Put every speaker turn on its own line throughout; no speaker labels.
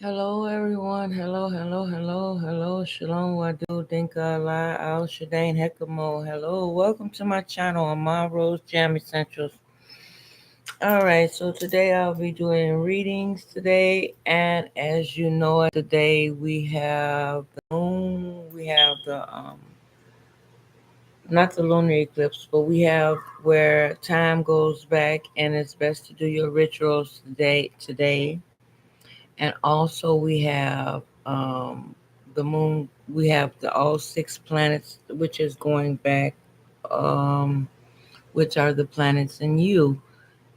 Hello, everyone. Hello. Shalom, Wadu, Dinka, La, Al, Shadain, Hekamo. Hello, welcome to my channel on My Rose Jam Essentials. All right, so today I'll be doing readings today, and as you know, today we have the moon, we have the not the lunar eclipse, but we have where time goes back, and it's best to do your rituals today. And also we have the moon. We have the all six planets, which is going back, um, which are the planets in you,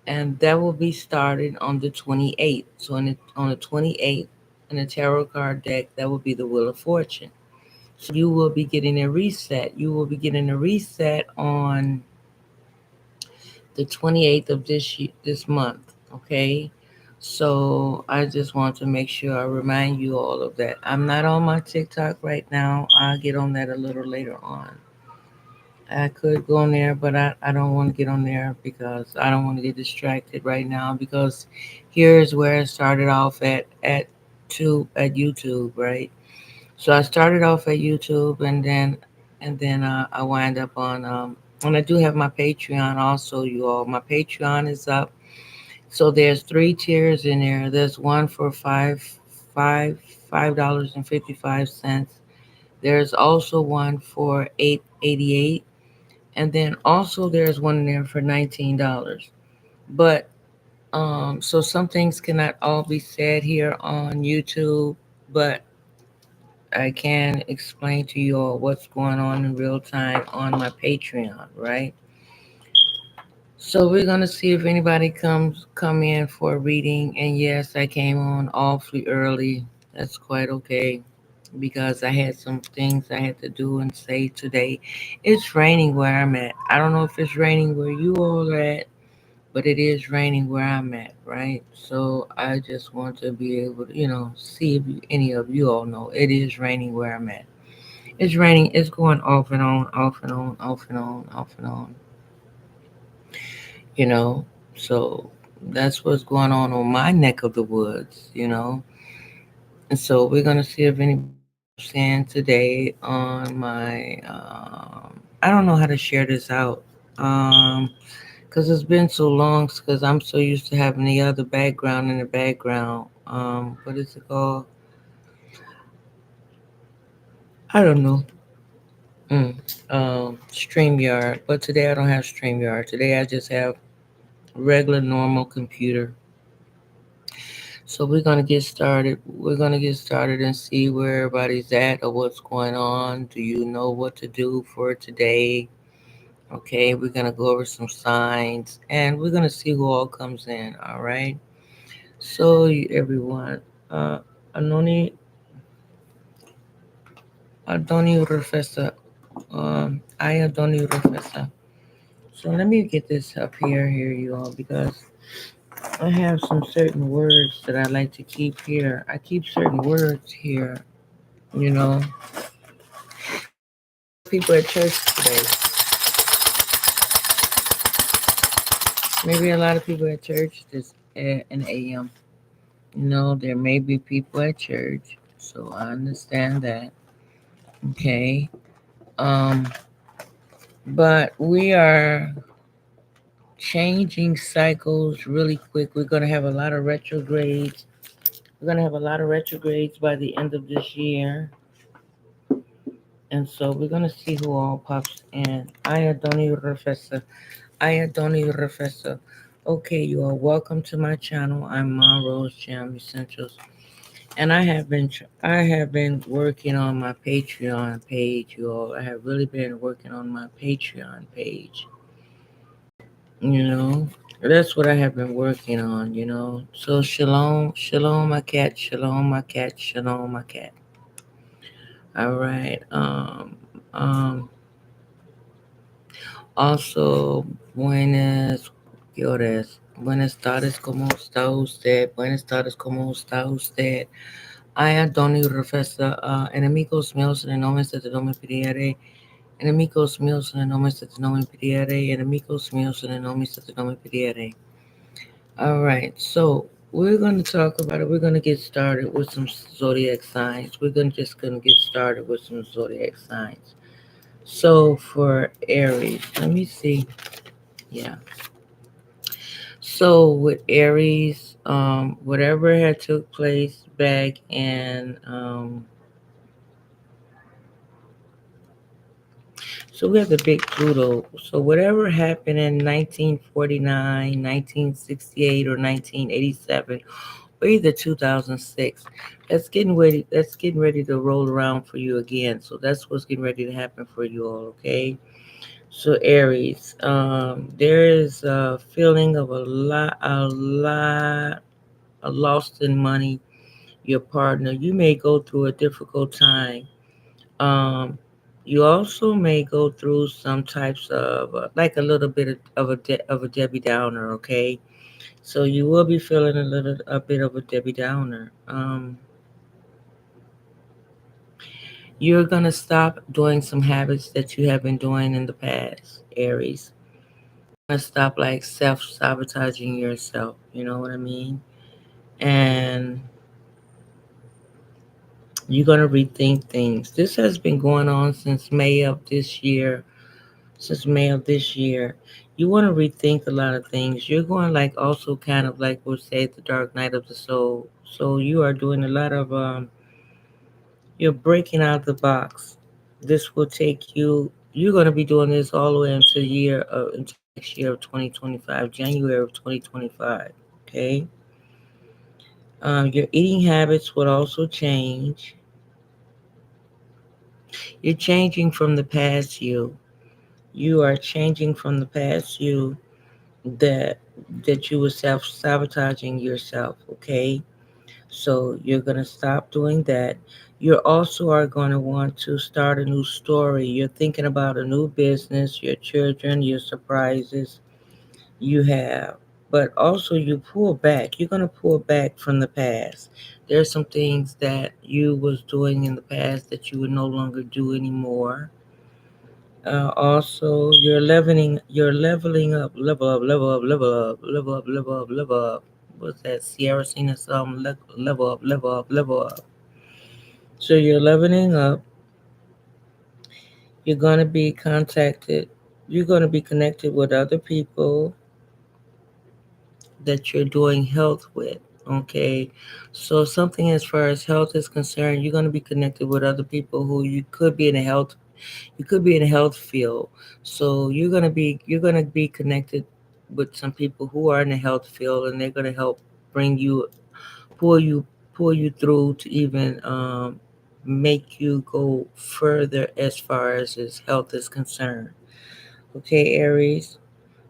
and that will be started on the 28th. So on the 28th, in the tarot card deck, that will be the Wheel of Fortune. So you will be getting a reset. You will be getting a reset on the 28th of this month. Okay. So I just want to make sure I remind you all of that. I'm not on my TikTok right now. I'll get on that a little later on. I could go on there, but I don't want to get on there because I don't want to get distracted right now because here's where I started off at YouTube, right? So I started off at YouTube, and then I wind up on and I do have my Patreon also, you all. My Patreon is up. So there's three tiers in there. There's one for five $5.55. There's also one for $8.88, and then also there's one in there for $19. But so some things cannot all be said here on YouTube, but I can explain to you all what's going on in real time on my Patreon, right? So we're gonna see if anybody come in for a reading. And yes, I came on awfully early. That's quite okay because I had some things I had to do and say today. It's raining where I'm at. I don't know if it's raining where you all are at, but it is raining where I'm at, right? So I just want to be able to, see if any of you all know it is raining where I'm at. It's raining. It's going off and on, off and on, off and on, off and on. you know. So that's what's going on my neck of the woods. And so we're gonna see if anybody pops in today on my. I don't know how to share this out. Because it's been so long. Because I'm so used to having the other background in the background. What is it called? I don't know. Mm, StreamYard. But today I don't have StreamYard. Today I just have regular normal computer. So we're gonna get started. We're gonna get started and see where everybody's at or what's going on. Do you know what to do for today? Okay, we're gonna go over some signs and we're gonna see who all comes in. All right. So everyone, uh, Anoni Adoni Professor, I Adoni Professor. So let me get this up here, you all, because I have some certain words that I like to keep here. I keep certain words here, you know. Maybe a lot of people at church today. Maybe a lot of people at church this at an AM. There may be people at church, so I understand that. Okay. Um, but we are changing cycles really quick. We're gonna have a lot of retrogrades. We're gonna have a lot of retrogrades by the end of this year. And so we're gonna see who all pops in. I Adoni Professor. I Adoni Professor. Okay, you are welcome to my channel. I'm Ma Rose Jam Essentials, and I have been working on my Patreon page. You all, I have really been working on my Patreon page. You know, that's what I have been working on. So shalom, shalom, my cat, shalom, my cat, shalom, my cat. All right. Um. Also, buenas tardes, ¿cómo está usted? Buenas tardes, ¿cómo está usted? I am Donny Professor. Enemigos míos, en el nombre de no me pidiere. Enemigos míos, en el nombre de no me pidiere. Enemigos míos, en el nombre de no me pidiere. All right, so We're going to talk about it. We're going to get started with some zodiac signs. We're gonna get started with some zodiac signs. So for Aries, let me see. Yeah. So with Aries, whatever had took place back in so we have the big Pluto. So whatever happened in 1949, 1968, or 1987, or either 2006, that's getting ready to roll around for you again. So that's what's getting ready to happen for you all, okay? So Aries, there is a feeling of a loss in money. Your partner, you may go through a difficult time. Um, you also may go through some types of like a little bit of a Debbie Downer, okay? So you will be feeling a bit of a Debbie Downer. You're gonna stop doing some habits that you have been doing in the past, Aries. Gonna stop like self sabotaging yourself. You know what I mean? And you're gonna rethink things. This has been going on since May of this year. Since May of this year, you want to rethink a lot of things. You're going like also kind of like we'll say the dark night of the soul. So you are doing a lot of you're breaking out the box. This will take you. You're going to be doing this all the way into next year of 2025, January of 2025. Okay. Your eating habits would also change. You're changing from the past you. You are changing from the past you that that you were self sabotaging yourself. Okay. So you're going to stop doing that. You also are going to want to start a new story. You're thinking about a new business, your children, your surprises you have. But also you pull back. You're going to pull back from the past. There's some things that you was doing in the past that you would no longer do anymore. Also, you're leveling up, level up, level up, level up, level up, level up, level up. What's that? Cierar133 song? Level up, level up, level up. So you're leveling up. You're gonna be contacted. You're gonna be connected with other people that you're doing health with. Okay, so something as far as health is concerned, you're gonna be connected with other people who you could be in a health field. So you're gonna be connected with some people who are in the health field, and they're gonna help bring you pull you pull you through to even make you go further as far as his health is concerned. Okay, Aries,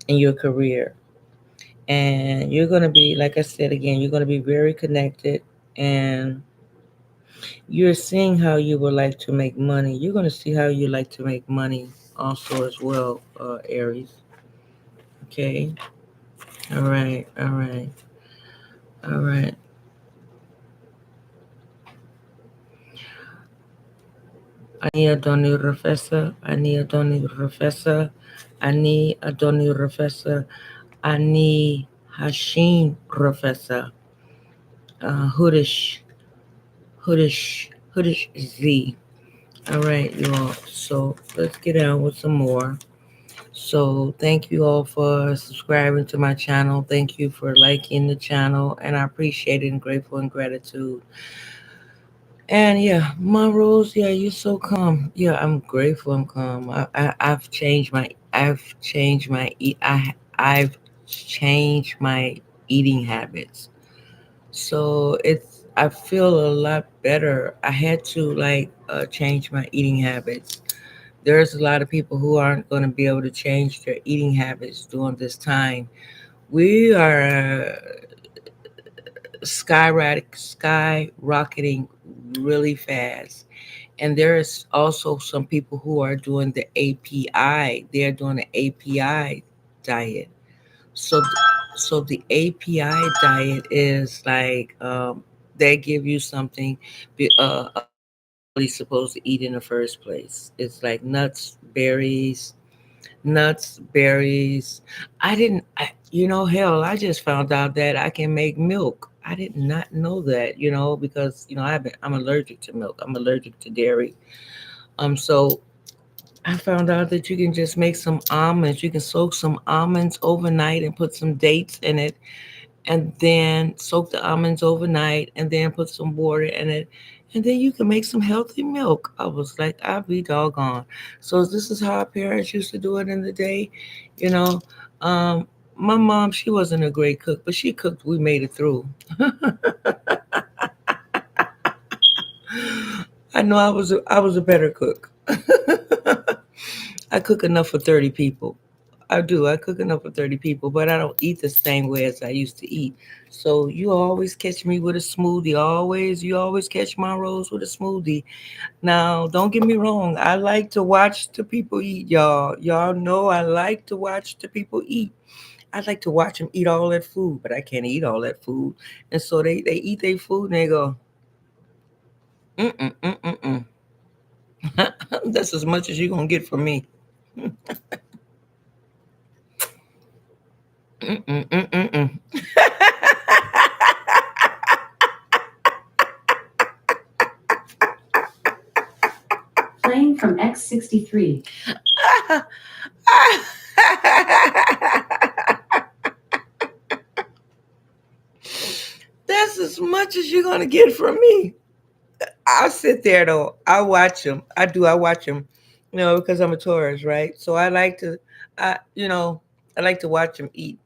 in your career. And you're gonna be, like I said again, you're gonna be very connected, and you're seeing how you would like to make money. You're gonna see how you like to make money also as well, Aries. Okay. All right. All right. All right. Ani Adoni Professor. Ani Adoni Professor. Ani Adoni Professor. Ani Hashim Professor. Hoodish. Hoodish Z. All right, you all. So let's get on with some more. So thank you all for subscribing to my channel. Thank you for liking the channel, and I appreciate it and grateful and gratitude. And yeah, my rules. Yeah, you're so calm. Yeah, I'm grateful. I'm calm. I've changed my eating habits. So I feel a lot better. I had to change my eating habits. There's a lot of people who aren't going to be able to change their eating habits during this time. We are skyrocketing really fast. And there's also some people who are doing the API. They're doing the API diet. So, so the API diet is like they give you something you're not really supposed to eat in the first place. It's like nuts, berries. I didn't, I, you know, hell, I just found out that I can make milk. I did not know that, because I'm allergic to milk. I'm allergic to dairy. So I found out that you can just make some almonds. You can soak some almonds overnight and put some dates in it, and then soak the almonds overnight, and then put some water in it, and then you can make some healthy milk. I was like, I'll be doggone. So this is how our parents used to do it in the day, you know. Um, my mom, she wasn't a great cook, but she cooked. We made it through. I know I was a better cook. I cook enough for 30 people. I do. I cook enough for 30 people, but I don't eat the same way as I used to eat. So you always catch me with a smoothie. You always catch my rolls with a smoothie. Now, don't get me wrong. I like to watch the people eat, y'all. Y'all know I like to watch the people eat. I like to watch them eat all that food, but I can't eat all that food. And so they eat their food and they go, mm-mm. That's as much as you're going to get from me. Mm-mm.
Playing from X63.
That's as much as you're gonna get from me. I'll sit there though. I watch them. I do. I watch them. Because I'm a tourist, right? So I, you know, I like to watch them eat.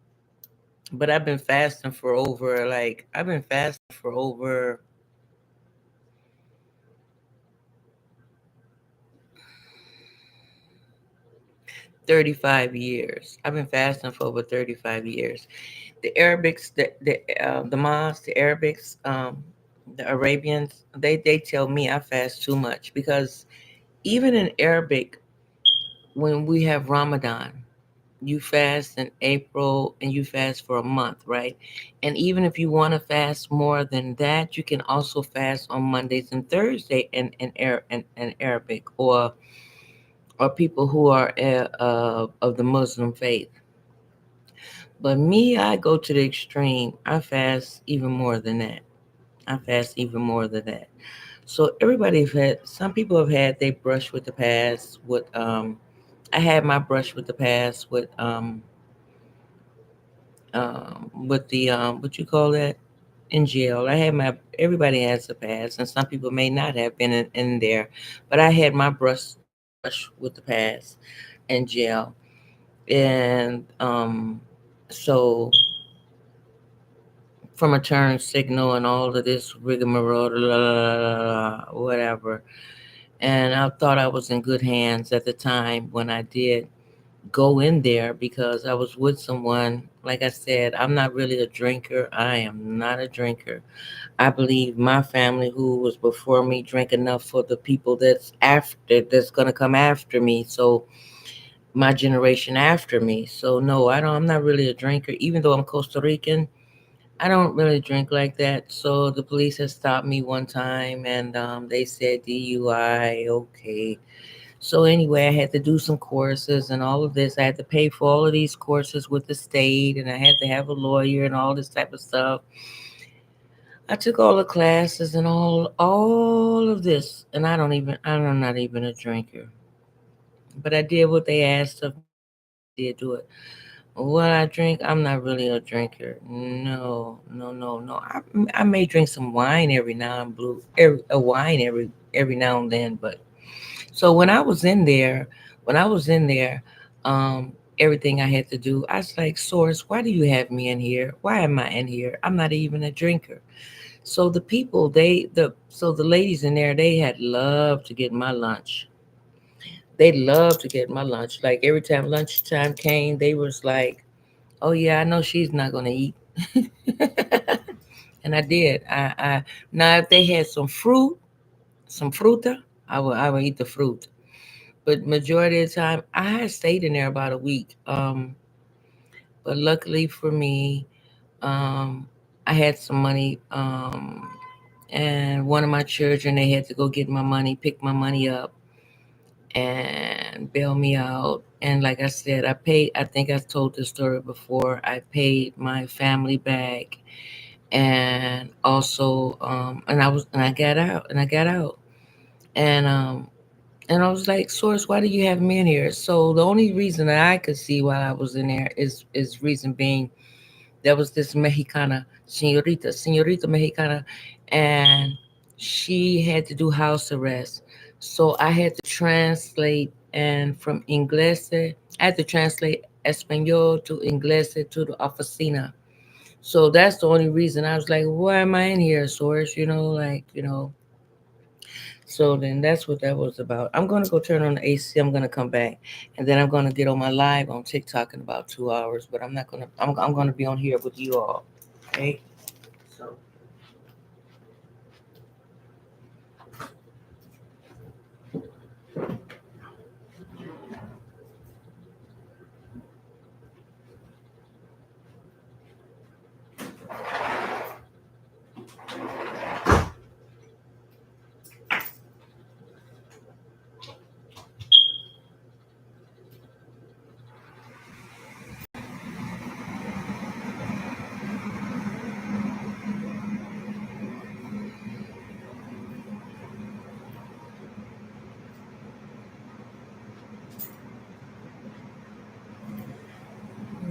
But I've been fasting for over 35 years. I've been fasting for over 35 years. The Arabics, the Mas, the Arabics, the Arabians, they tell me I fast too much because even in Arabic, when we have Ramadan, you fast in April and you fast for a month, right? And even if you want to fast more than that, you can also fast on Mondays and Thursday in Arabic or people who are of the Muslim faith. But me, I go to the extreme. I fast even more than that. I fast even more than that. So everybody have had. Some people have had they brush with the past. I had my brush with the past with the what you call that in jail. I had my Everybody has a past, and some people may not have been in there, but I had my brush with the past in jail, and so from a turn signal and all of this rigmarole, whatever. And I thought I was in good hands at the time when I did go in there because I was with someone. Like I said, I'm not really a drinker. I am not a drinker. I believe my family, who was before me, drank enough for the people that's gonna come after me. So my generation after me. So no, I don't. I'm not really a drinker. Even though I'm Costa Rican, I don't really drink like that. So the police had stopped me one time, and they said DUI. Okay. So anyway, I had to do some courses and all of this. I had to pay for all of these courses with the state, and I had to have a lawyer and all this type of stuff. I took all the classes and all of this, and I'm not even a drinker. But I did what they asked of me, and I did do it. What I drink, I'm not really a drinker. No, no, no, no. I may drink some wine every now and blue, a wine every now and then. But so when I was in there, um, everything I had to do, I was like, Source, why do you have me in here? Why am I in here? I'm not even a drinker. So the people, the ladies in there, they had loved to get my lunch. They loved to get my lunch. Like every time lunchtime came, they was like, "Oh yeah, I know she's not gonna eat," and I did. I Now if they had some fruta, I would eat the fruit. But majority of the time, I had stayed in there about a week. But luckily for me, um, I had some money. And one of my children, they had to go get my money, pick my money up, and bail me out. And like I said, I think I told this story before. I paid my family back, and also and I got out and I got out and I was like, Source, why do you have me in here? So the only reason that I could see while I was in there is reason being there was this Mexicana, Senorita Mexicana, and she had to do house arrest. So I had to translate, and from Inglés, I had to translate Espanol to Inglés to the oficina. So that's the only reason I was like, why am I in here, Source? So then that's what that was about. I'm gonna go turn on the AC. I'm gonna come back, and then I'm gonna get on my live on TikTok in about 2 hours. But I'm not gonna. I'm gonna be on here with you all. Okay. So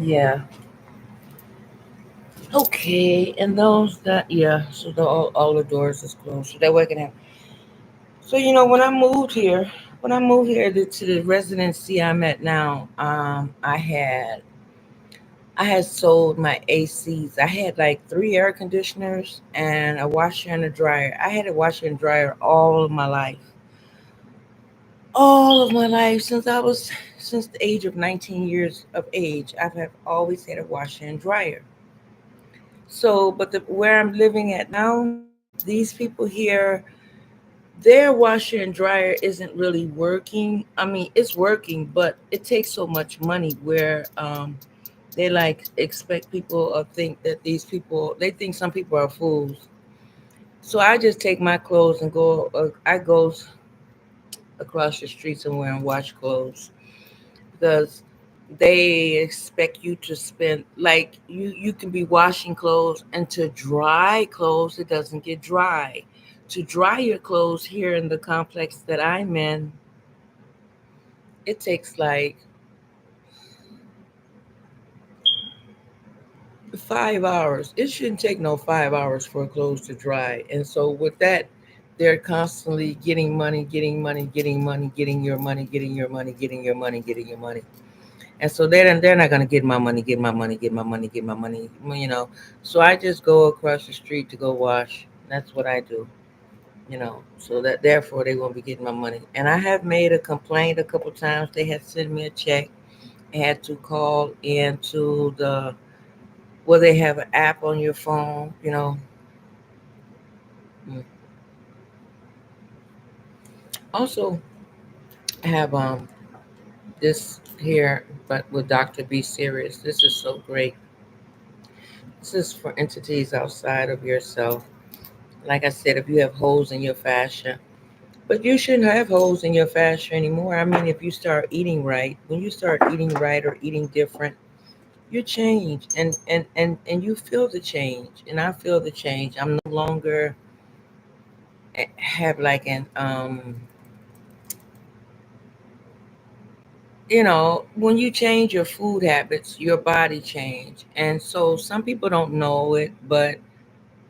yeah. Okay. And those that yeah. So all the doors is closed. So that way I can have. So when I moved here to the residency I'm at now, I had sold my ACs. I had like three air conditioners and a washer and a dryer. I had a washer and dryer all of my life. All of my life since the age of 19 years of age, have always had a washer and dryer. So, but where I'm living at now, these people here, their washer and dryer isn't really working. I mean, it's working, but it takes so much money where they like expect people or think that these people they think some people are fools. So I just take my clothes and go. I go across the street somewhere and wash clothes because they expect you to spend like you can be washing clothes and to dry clothes it doesn't get dry. To dry your clothes here in the complex that I'm in, it takes like 5 hours. It shouldn't take no 5 hours for clothes to dry. And so with that, they're constantly getting money, getting money, getting money, getting your money, getting your money, getting your money, getting your money. And so they're not gonna get my money, get my money, get my money, get my money, you know. So I just go across the street to go wash. That's what I do, you know. So that therefore they won't be getting my money. And I have made a complaint a couple times. They had sent me a check. I had to call into the well, they have an app on your phone, you know. Mm. Also, I have this here, but with Dr. Be Serious. This is so great. This is for entities outside of yourself. Like I said, if you have holes in your fascia, but you shouldn't have holes in your fascia anymore. I mean, if you start eating right, when you start eating right or eating different, you change, and you feel the change, and I feel the change. I'm no longer have like an when you change your food habits, your body change. And so some people don't know it, but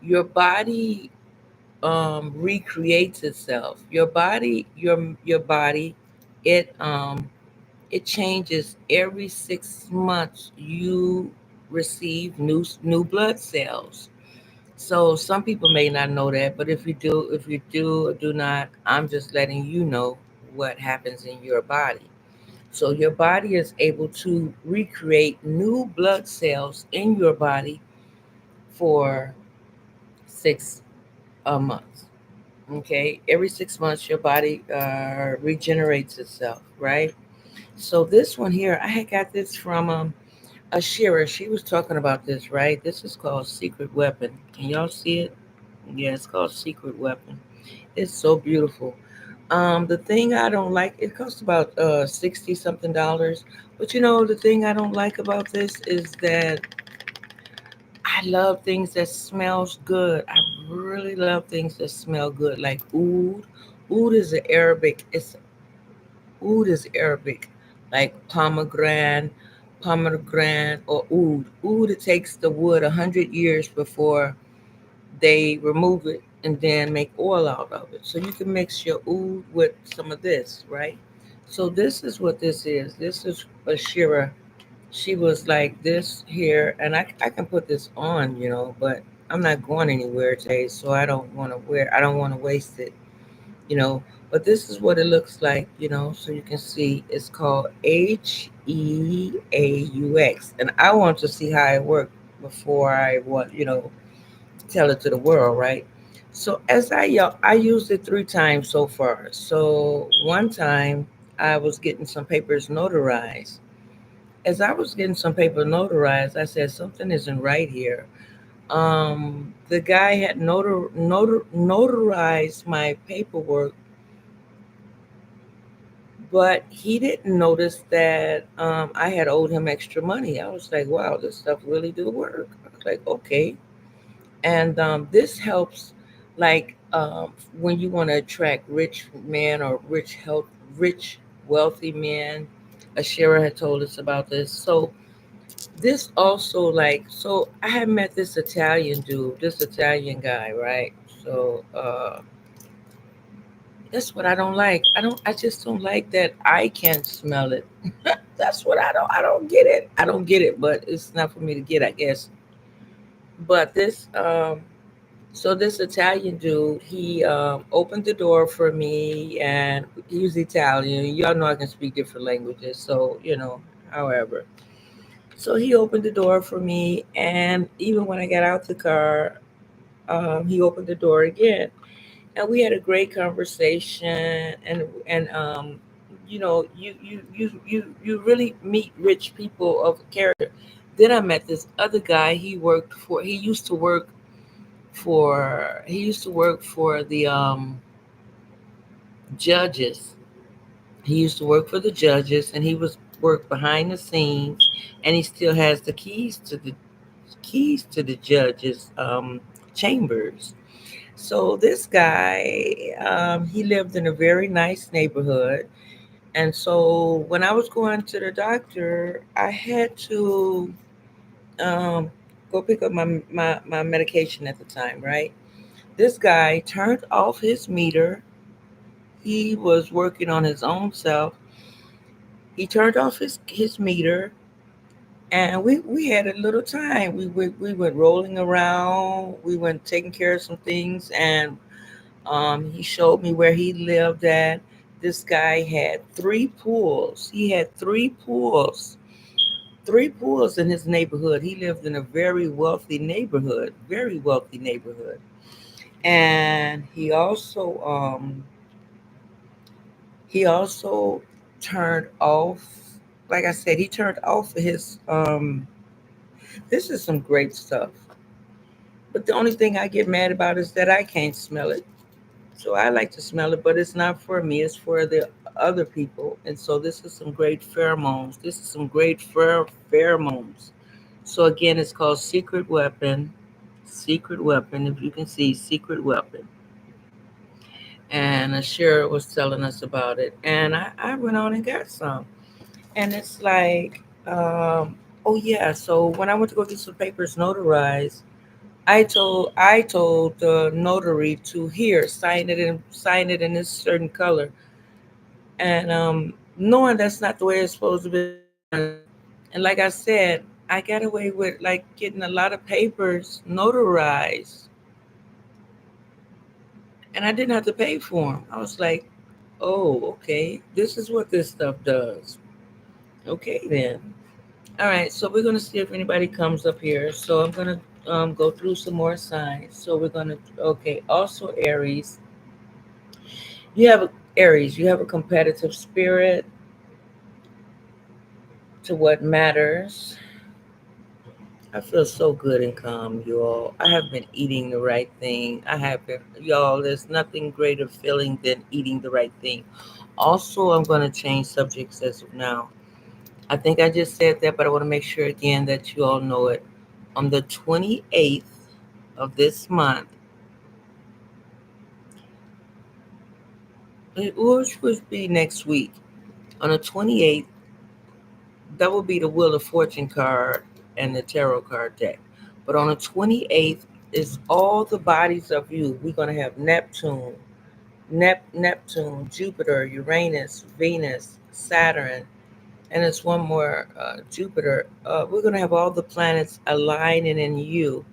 your body recreates itself. Your body, it it changes every 6 months. You receive new blood cells. So some people may not know that, but if you do or do not, I'm just letting you know what happens in your body. So your body is able to recreate new blood cells in your body for 6 months. Okay, every 6 months your body regenerates itself, right? So this one here, I had got this from a Shearer. She was talking about this, right? This is called Secret Weapon. Can y'all see it? Yeah, it's called Secret Weapon. It's so beautiful. The thing I don't like, it costs about 60 something dollars. But you know, the thing I don't like about this is that I love things that smells good. I really love things that smell good, like oud. Oud is an Arabic. It's oud is Arabic, like pomegranate or oud. Oud, it takes the wood 100 years before they remove it and then make oil out of it. So you can mix your oud with some of this, right? So this is what this is. This is a Shira. She was like this here, and I can put this on, but I'm not going anywhere today, so I don't want to waste it, you know. But this is what it looks like, so you can see it's called HEAUX. And I want to see how it worked before I want, tell it to the world, right? So I used it 3 times so far. So one time I was getting some papers notarized. As I was getting some paper notarized, I said something isn't right here. The guy had notarized my paperwork, but he didn't notice that I had owed him extra money. I was like, wow, this stuff really do work. I was like, okay. And this helps, like when you want to attract rich men or rich, wealthy men. Ashira had told us about this. So this also, like, so I had met this Italian dude, this Italian guy, right? So that's what I don't like. I just don't like that I can't smell it. That's what I don't get it. I don't get it, but it's not for me to get, I guess. But this Italian dude, he opened the door for me, and he was Italian. Y'all know I can speak different languages, so however. So he opened the door for me, and even when I got out the car, he opened the door again, and we had a great conversation. And you really meet rich people of character. Then I met this other guy. He used to work for the judges. He used to work for the judges, and he was work behind the scenes, and he still has the keys to the judges' chambers. So this guy, he lived in a very nice neighborhood, and so when I was going to the doctor, I had to um, go pick up my medication at the time, right? This guy turned off his meter. He was working on his own self. He turned off his meter, and we had a little time. We went rolling around. We went taking care of some things, and he showed me where he lived at. This guy had 3 pools. He had 3 pools in his neighborhood. He lived in a very wealthy neighborhood, and he also turned off. Like I said, he turned off his. This is some great stuff. But the only thing I get mad about is that I can't smell it. So I like to smell it, but it's not for me. It's for the other people. And so this is some great pheromones. This is some great pheromones. So again, it's called Secret Weapon. Secret Weapon. If you can see, Secret Weapon. And Shira was telling us about it, and I went on and got some. And it's like, oh yeah. So when I went to go get some papers notarized, I told the notary to here sign it in this certain color, and knowing that's not the way it's supposed to be done. And like I said, I got away with like getting a lot of papers notarized, and I didn't have to pay for them. I was like, oh, okay, this is what this stuff does. Okay then. All right, so we're gonna see if anybody comes up here. So I'm gonna go through some more signs. So we're gonna okay. Also Aries, you have a competitive spirit to what matters. I feel so good and calm, you all. I have been eating the right thing. I have been, y'all. There's nothing greater feeling than eating the right thing. Also, I'm gonna change subjects as of now. I think I just said that, but I want to make sure again that you all know it. On the 28th of this month, which would be next week, on the 28th, that will be the Wheel of Fortune card and the tarot card deck. But on the 28th is all the bodies of you. We're going to have Neptune, Jupiter, Uranus, Venus, Saturn, and it's one more, Jupiter. We're going to have all the planets aligning in you.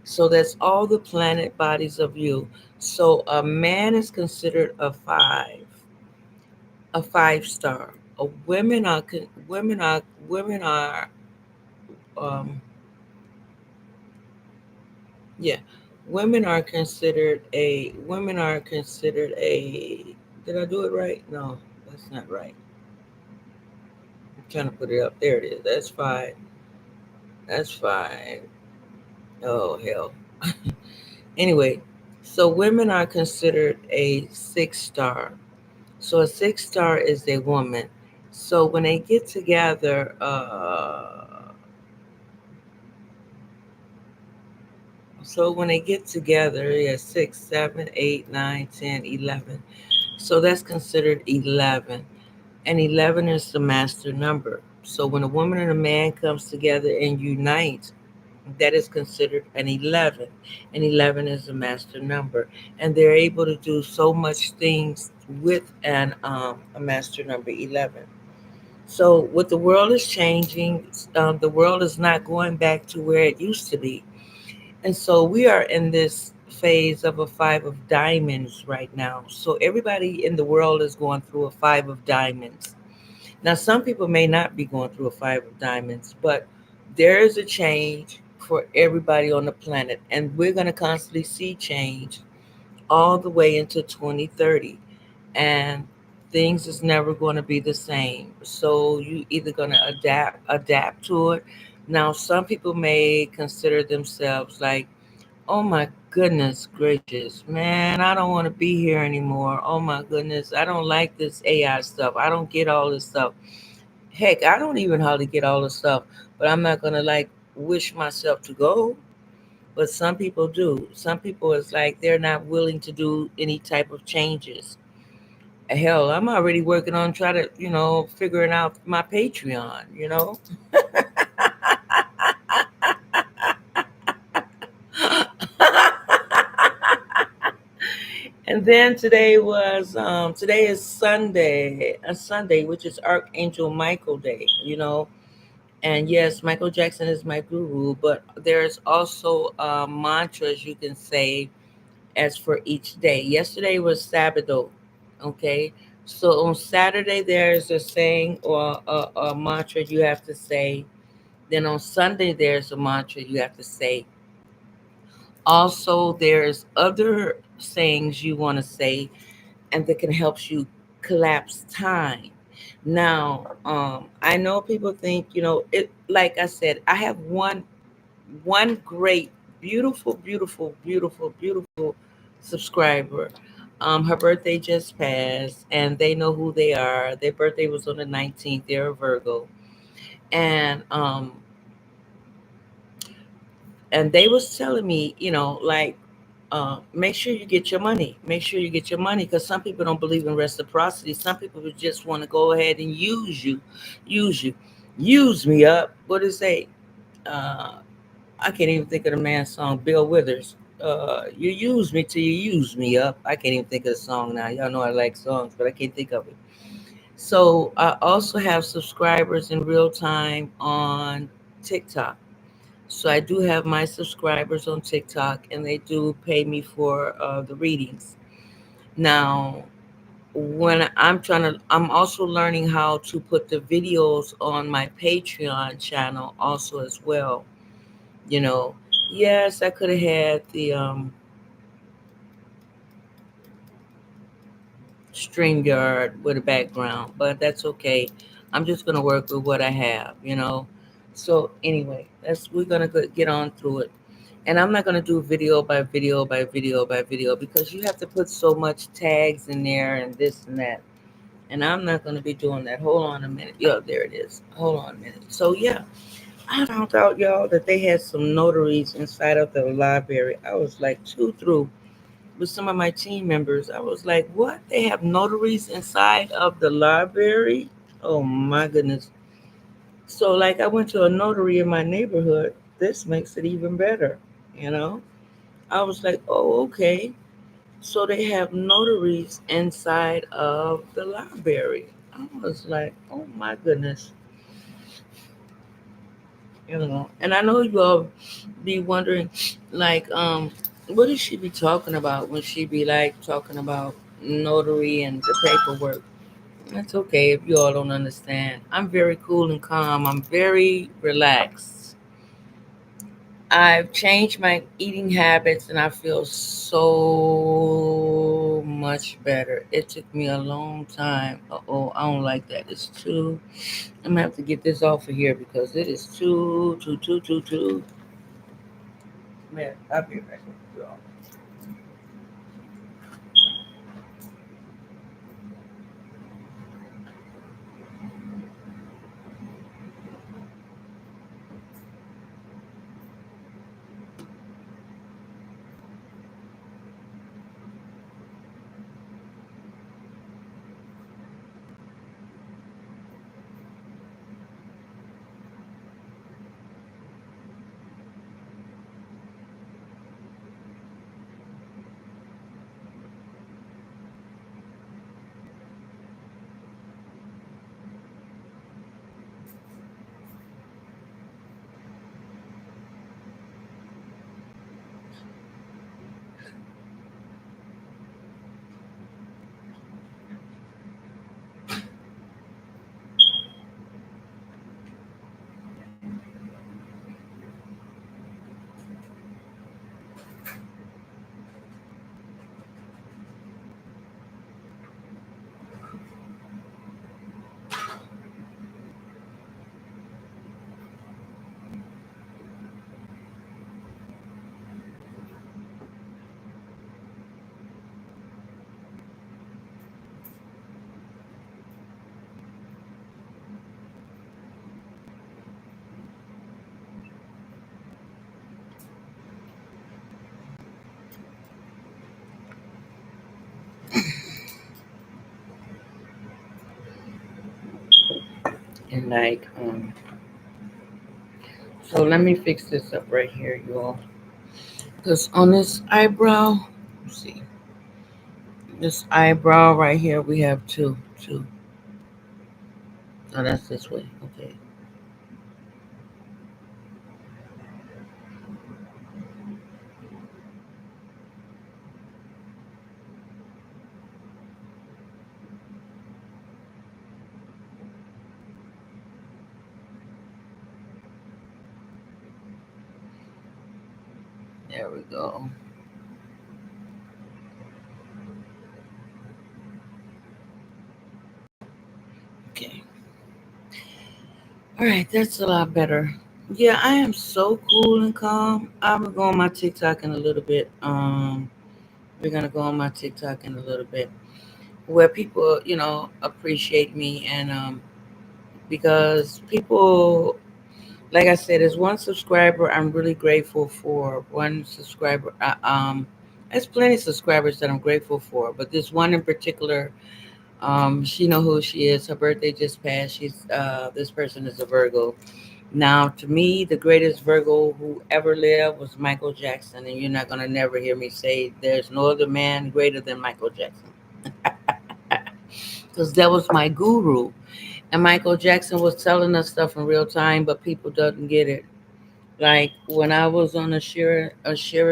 So that's all the planet bodies of you. So a man is considered a five star. Women are um, yeah, women are considered a. Did I do it right? No, that's not right. I'm trying to put it up. There it is. That's five. That's five. Oh hell. Anyway, so women are considered a 6 star. So a 6 star is a woman. So when they get together, yeah, 6, 7, 8, 9, 10, 11. So that's considered 11. And 11 is the master number. So when a woman and a man comes together and unite, that is considered an 11. And 11 is the master number. And they're able to do so much things with a master number 11. So what the world is changing, the world is not going back to where it used to be. And so we are in this phase of a five of diamonds right now. So everybody in the world is going through a five of diamonds. Now, some people may not be going through a five of diamonds, but there is a change for everybody on the planet. And we're going to constantly see change all the way into 2030. And things is never going to be the same. So you either going to adapt to it. Now, some people may consider themselves like, oh my goodness gracious, man, I don't want to be here anymore. Oh my goodness, I don't like this AI stuff. I don't get all this stuff. Heck, I don't even hardly get all this stuff, but I'm not gonna like wish myself to go. But some people do. Some people is like they're not willing to do any type of changes. Hell, I'm already working on trying to, figuring out my Patreon. And then today is Sunday, which is Archangel Michael Day. And yes, Michael Jackson is my guru, but there's also mantras you can say as for each day. Yesterday was Sabado, okay? So on Saturday there's a saying or a mantra you have to say. Then on Sunday there's a mantra you have to say. Also, there's other sayings you want to say and that can help you collapse time. Now, I know people think, it. Like I said, I have one great, beautiful, beautiful, beautiful, beautiful subscriber. Her birthday just passed, and they know who they are. Their birthday was on the 19th. They're a Virgo, and they was telling me, like, make sure you get your money. Make sure you get your money because some people don't believe in reciprocity. Some people would just want to go ahead and use you, use me up. What is it? Uh, I can't even think of the man's song. Bill Withers. You use me till you use me up. I can't even think of the song now. Y'all know I like songs, but I can't think of it. So I also have subscribers in real time on TikTok. So I do have my subscribers on TikTok, and they do pay me for the readings. Now, I'm also learning how to put the videos on my Patreon channel also as well. You know, yes, I could have had the StreamYard with a background, but that's okay. I'm just gonna work with what I have. So anyway, we're gonna get on through it. And I'm not going to do video by video by video by video because you have to put so much tags in there and this and that. And I'm not going to be doing that. Hold on a minute. Yeah, there it is. Hold on a minute. So, yeah, I found out, y'all, that they had some notaries inside of the library. I was like too through with some of my team members. I was like, what? They have notaries inside of the library? Oh my goodness. So, like, I went to a notary in my neighborhood. This makes it even better, you know? I was like, oh, okay. So they have notaries inside of the library. I was like, oh my goodness, you know. And I know you all be wondering, like, what does she be talking about when she be like talking about notary and the paperwork? That's okay if you all don't understand. I'm very cool and calm. I'm very relaxed. I've changed my eating habits and I feel so much better. It took me a long time. Oh, I don't like that. It's too. I'm gonna have to get this off of here because it is too. Man, I'll be right with you all. And like, so let me fix this up right here, you all. Because on this eyebrow, let's see, this eyebrow right here, we have two. Oh, that's this way. Okay, there we go. Okay. All right, that's a lot better. Yeah, I am so cool and calm. I'm gonna go on my TikTok in a little bit. We're gonna go on my TikTok in a little bit where people, appreciate me and because people, like I said, there's one subscriber I'm really grateful for. One subscriber, there's plenty of subscribers that I'm grateful for, but this one in particular, she know who she is. Her birthday just passed. This person is a Virgo. Now, to me, the greatest Virgo who ever lived was Michael Jackson, and you're not gonna never hear me say there's no other man greater than Michael Jackson, because that was my guru. And Michael Jackson was telling us stuff in real time, but people doesn't get it. Like when I was on a Shira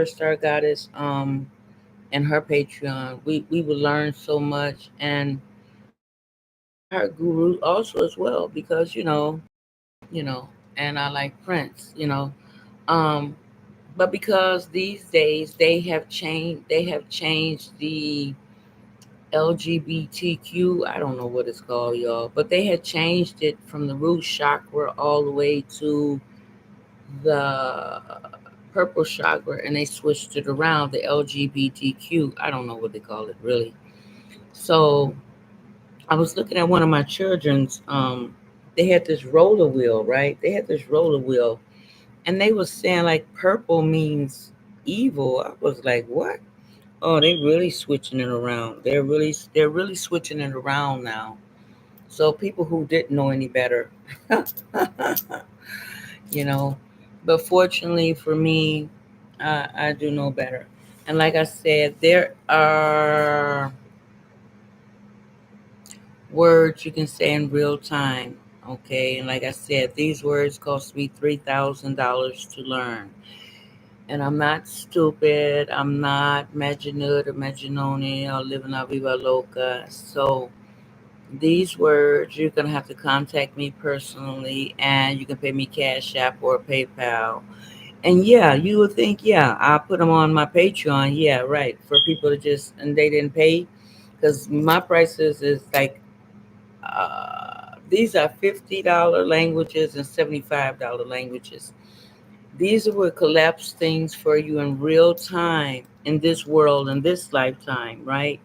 Star Goddess, and her Patreon, we would learn so much, and I like her guru also as well because you know, and I like Prince, um, but because these days they have changed the LGBTQ. I don't know what it's called, y'all, but they had changed it from the root chakra all the way to the purple chakra, and they switched it around the LGBTQ. I don't know what they call it really. So I was looking at one of my children's. They had this roller wheel, right? They had this roller wheel, and they was saying like purple means evil. I was like, what? Oh, they really switching it around. They're really switching it around now. So people who didn't know any better, you know. But fortunately for me, I do know better. And like I said, there are words you can say in real time. Okay, and like I said, these words cost me $3,000 to learn. And I'm not stupid. I'm not Maginot or Maginoni or living la viva loca. So these words, you're gonna have to contact me personally, and you can pay me Cash App or PayPal. And yeah, you would think, yeah, I'll put them on my Patreon. Yeah, right. For people to just and they didn't pay, because my prices is like these are $50 languages and $75 languages. These will collapse things for you in real time in this world, in this lifetime, right?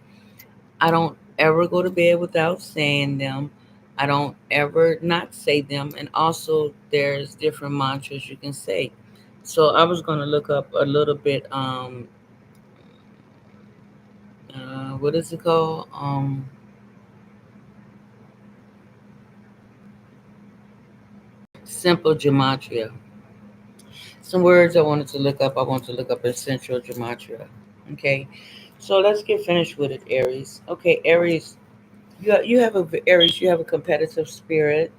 I don't ever go to bed without saying them. I don't ever not say them. And also, there's different mantras you can say. So I was going to look up a little bit. What is it called? Simple gematria. Some words I wanted to look up. I want to look up essential gematria. Okay, so let's get finished with it, Aries. Okay, Aries, you have a Aries. You have a competitive spirit,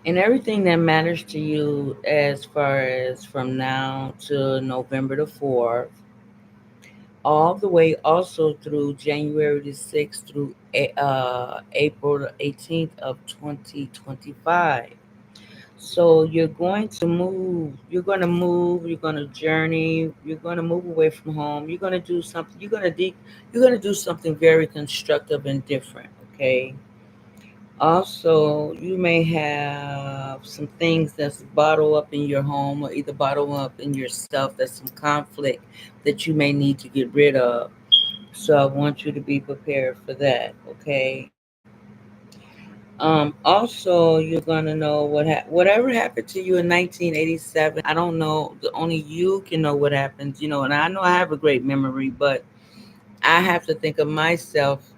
and everything that matters to you, as far as from now to November the 4th, all the way also through January the 6th through April the 18th of 2025. So you're going to move, you're going to journey, you're going to move away from home, you're going to do something, you're going to do something very constructive and different, okay? Also, you may have some things that's bottled up in your home or either bottled up in yourself, that's some conflict that you may need to get rid of. So I want you to be prepared for that, okay? Also, you're gonna know whatever happened to you in 1987. I don't know. Only you can know what happened. And I know I have a great memory, but I have to think of myself.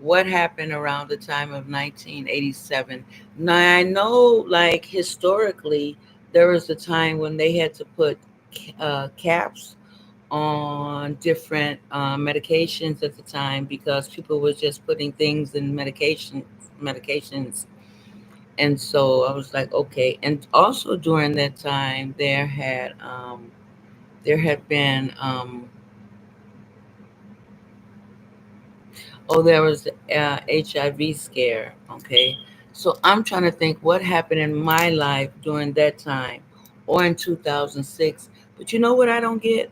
What happened around the time of 1987? Now I know, like historically, there was a time when they had to put caps on different medications at the time because people were just putting things in medications. And so I was like, okay. And also during that time, there had been there was the HIV scare. Okay, so I'm trying to think what happened in my life during that time, or in 2006. But you know what I don't get?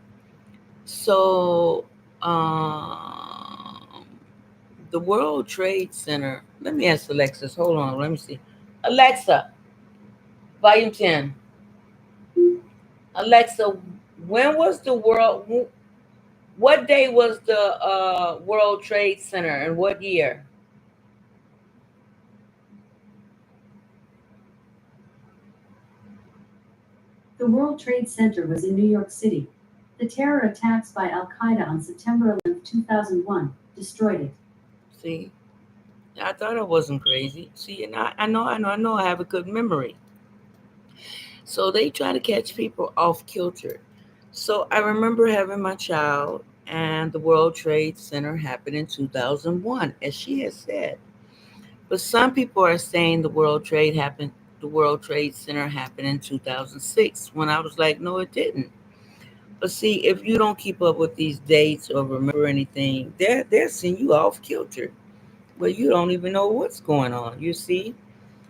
So um, the World Trade Center. Let me ask Alexis. Hold on. Let me see. Alexa, Volume 10. Alexa, when was the world? What day was the World Trade Center, and what year?
The World Trade Center was in New York City. The terror attacks by Al Qaeda on September 11, 2001, destroyed it.
See, I thought I wasn't crazy. See, and I know I have a good memory. So they try to catch people off kilter. So I remember having my child, and the World Trade Center happened in 2001, as she has said. But some people are saying the World Trade Center happened in 2006. When I was like, no, it didn't. But see, if you don't keep up with these dates or remember anything, they're seeing you off kilter, where you don't even know what's going on. You see,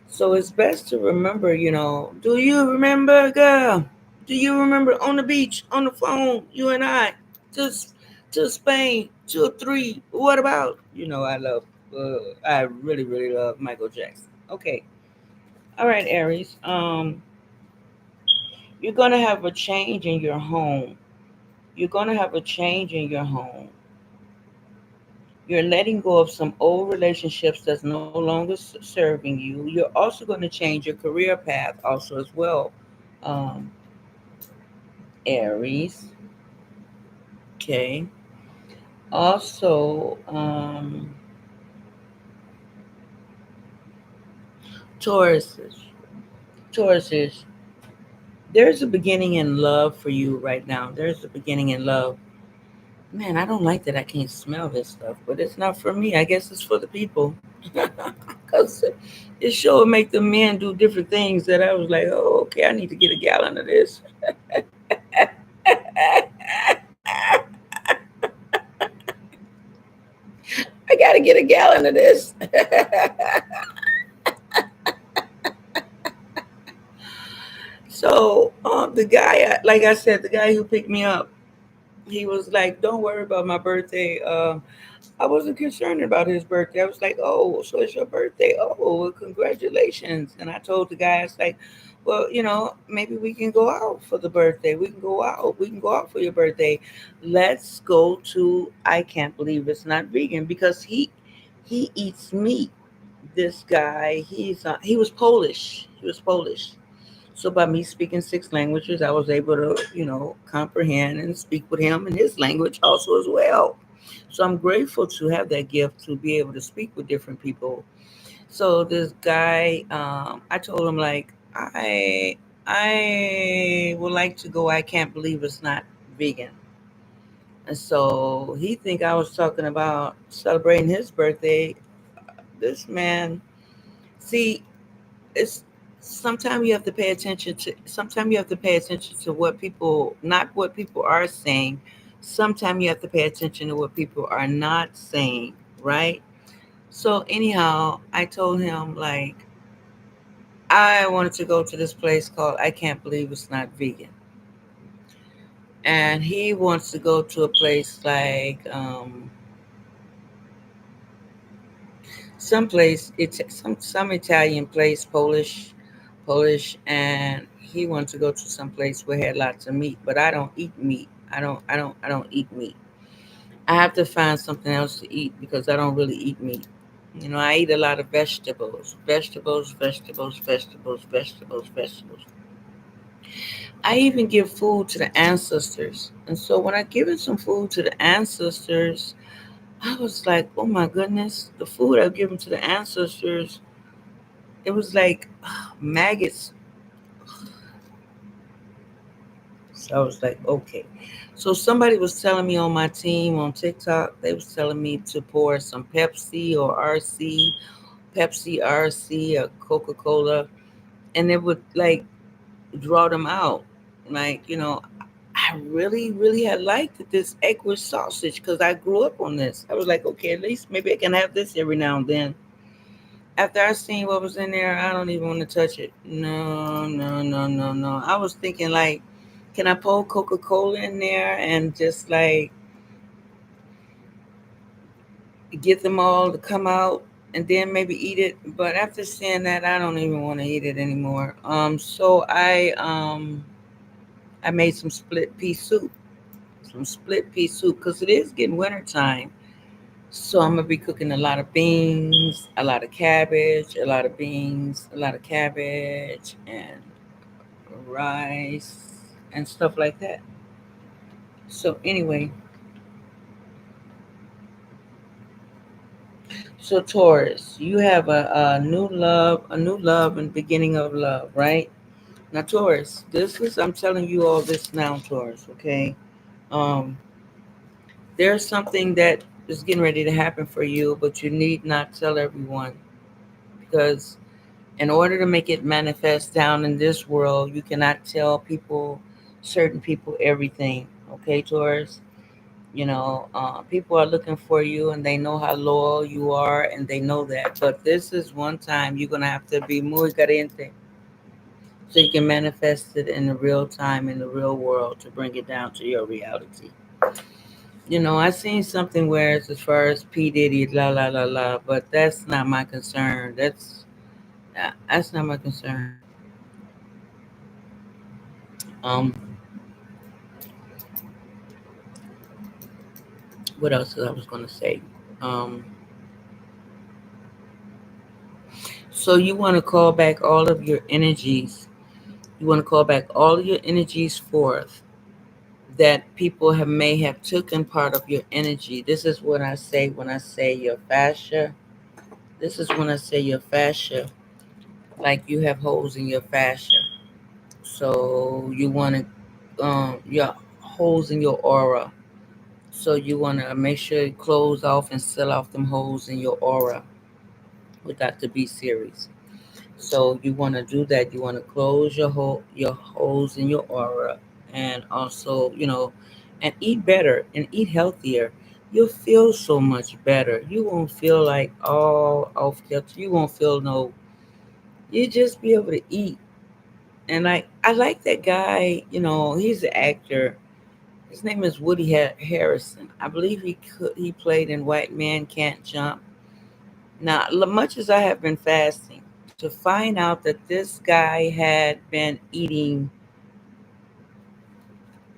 so it's best to remember. Do you remember, girl? Do you remember on the beach, on the phone, you and I, to to Spain, 2 or 3? What about? I really really love Michael Jackson. Okay, all right, Aries. You're gonna have a change in your home. You're gonna have a change in your home. You're letting go of some old relationships that's no longer serving you. You're also going to change your career path, also, as well. Um, Aries. Okay. Also, Tauruses. Tauruses. There's a beginning in love for you right now. There's a beginning in love. Man, I don't like that I can't smell this stuff, but it's not for me. I guess it's for the people. Because it sure make the men do different things that I was like, oh, okay, I need to get a gallon of this. I got to get a gallon of this. So the guy, like I said, the guy who picked me up, he was like, don't worry about my birthday. I wasn't concerned about his birthday. I was like, oh, so it's your birthday. Oh, well, congratulations. And I told the guy, I was like, well, maybe we can go out for the birthday. We can go out. We can go out for your birthday. Let's go to, I can't believe it's not vegan, because he eats meat. This guy, he was Polish. He was Polish. So by me speaking six languages, I was able to, comprehend and speak with him in his language also as well. So I'm grateful to have that gift to be able to speak with different people. So this guy, I told him like, I would like to go. I can't believe it's not vegan. And so he think I was talking about celebrating his birthday. This man, see, it's sometimes you have to pay attention to, sometimes you have to pay attention to what people, not what people are saying. Sometimes you have to pay attention to what people are not saying, right? So anyhow, I told him like I wanted to go to this place called I can't believe it's not vegan, and he wants to go to a place like some place, it's some Italian place, Polish, and he wants to go to some place where he had lots of meat. But I don't eat meat. I don't eat meat. I have to find something else to eat because I don't really eat meat. I eat a lot of vegetables, vegetables, vegetables, vegetables, vegetables, vegetables. I even give food to the ancestors. And so when I given some food to the ancestors, I was like, oh my goodness, the food I've given to the ancestors, it was like maggots. So I was like, okay. So somebody was telling me on my team on TikTok, they was telling me to pour some Pepsi or RC, Pepsi, RC, or Coca Cola, and it would like draw them out. Like, I really, really had liked this egg with sausage because I grew up on this. I was like, okay, at least maybe I can have this every now and then. After I seen what was in there, I don't even want to touch it. No, no, no, no, no. I was thinking like, can I pour Coca Cola in there and just like get them all to come out and then maybe eat it? But after seeing that, I don't even want to eat it anymore. So I made some split pea soup, because it is getting winter time. So I'm gonna be cooking a lot of beans, a lot of cabbage, a lot of beans, a lot of cabbage, and rice and stuff like that. So anyway, so Taurus, you have a new love and beginning of love, right? Now Taurus, this is I'm telling you all this now, Taurus, okay? Um, there's something that is getting ready to happen for you, but you need not tell everyone, because in order to make it manifest down in this world, you cannot tell people, certain people, everything. Okay, Taurus? People are looking for you and they know how loyal you are and they know that. But this is one time you're going to have to be muy caliente so you can manifest it in the real time, in the real world, to bring it down to your reality. I seen something where it's as far as P. Diddy, la la la la, but that's not my concern. That's not my concern. Um, what else I was going to say? Um, so you want to call back all of your energies. You want to call back all of your energies forth that people may have taken part of your energy. This is what I say when I say your fascia. This is when I say your fascia, like you have holes in your fascia. So you want to your holes in your aura. So you want to make sure you close off and seal off them holes in your aura with Dr. B series. So you want to do that. You want to close your holes in your aura, and also, and eat better and eat healthier. You'll feel so much better. You won't feel like all off kilter. You won't feel no. You just be able to eat. And I like that guy. He's an actor. His name is Woody Harrison. I believe he played in White Man Can't Jump. Now, much as I have been fasting, to find out that this guy had been eating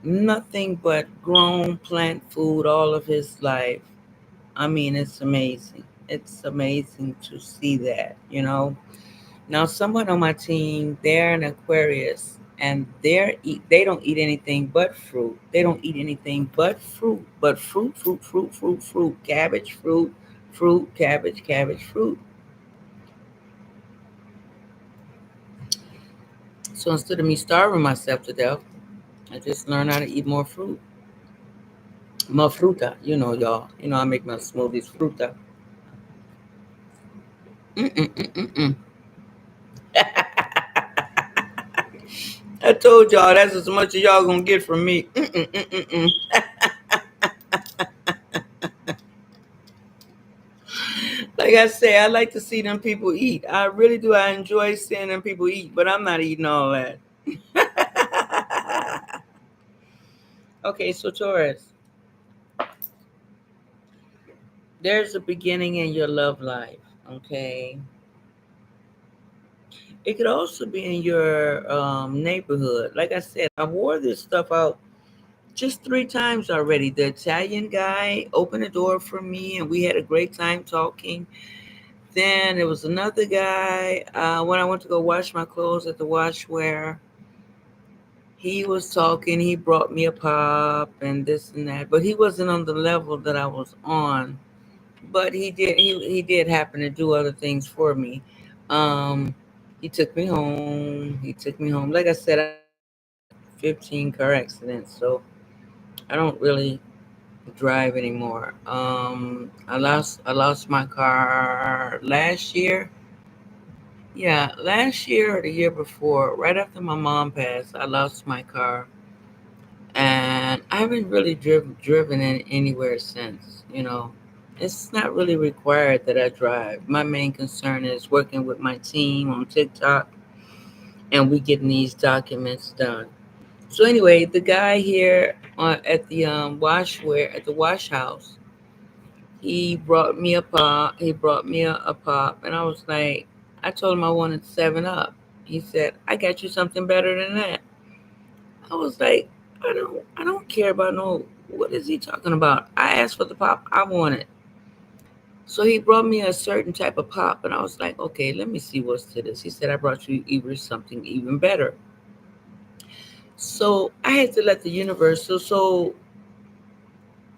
nothing but grown plant food all of his life, I mean, it's amazing. It's amazing to see that. Now, someone on my team, they're an Aquarius, and they don't eat anything but fruit. They don't eat anything but fruit, fruit, fruit, fruit, fruit, cabbage, fruit, fruit, cabbage, cabbage, fruit. So instead of me starving myself to death, I just learned how to eat more fruit. More fruta, y'all. I make my smoothies fruta. Mm-mm-mm-mm-mm. I told y'all that's as much as y'all gonna get from me. Mm-mm-mm-mm-mm. Like I say, I like to see them people eat. I really do. I enjoy seeing them people eat, but I'm not eating all that. Okay, so Taurus, there's a beginning in your love life. Okay, it could also be in your neighborhood. Like I said, I wore this stuff out just 3 times already. The Italian guy opened the door for me, and we had a great time talking. Then there was another guy when I went to go wash my clothes at the washwear. He was talking. He brought me a pop and this and that, but he wasn't on the level that I was on. But he did happen to do other things for me. Um, he took me home. He took me home. Like I said, I had 15 car accidents, so I don't really drive anymore. I lost my car last year. Yeah, last year or the year before, right after my mom passed, I lost my car, and I haven't really driven in anywhere since. It's not really required that I drive. My main concern is working with my team on TikTok, and we getting these documents done. So anyway, the guy here at the at the wash house, he brought me a pop. He brought me a pop, and I was like, I told him I wanted 7 Up. He said, I got you something better than that. I was like, I don't care about no. What is he talking about? I asked for the pop I wanted. So he brought me a certain type of pop, and I was like, okay, let me see what's to this. He said, I brought you even something even better. So I had to let the universe. So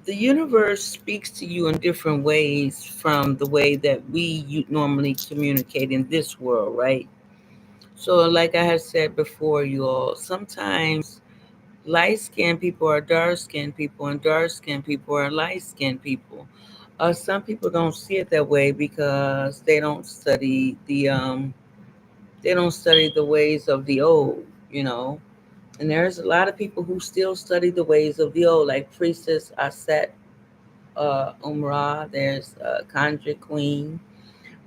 the universe speaks to you in different ways from the way that we normally communicate in this world, right? So, like I have said before, you all, sometimes light skinned people are dark skinned people, and dark skinned people are light skinned people. Some people don't see it that way because they don't study the ways of the old, you know. And there's a lot of people who still study the ways of the old, like Priestess Aset Umrah. There's Conjure Queen,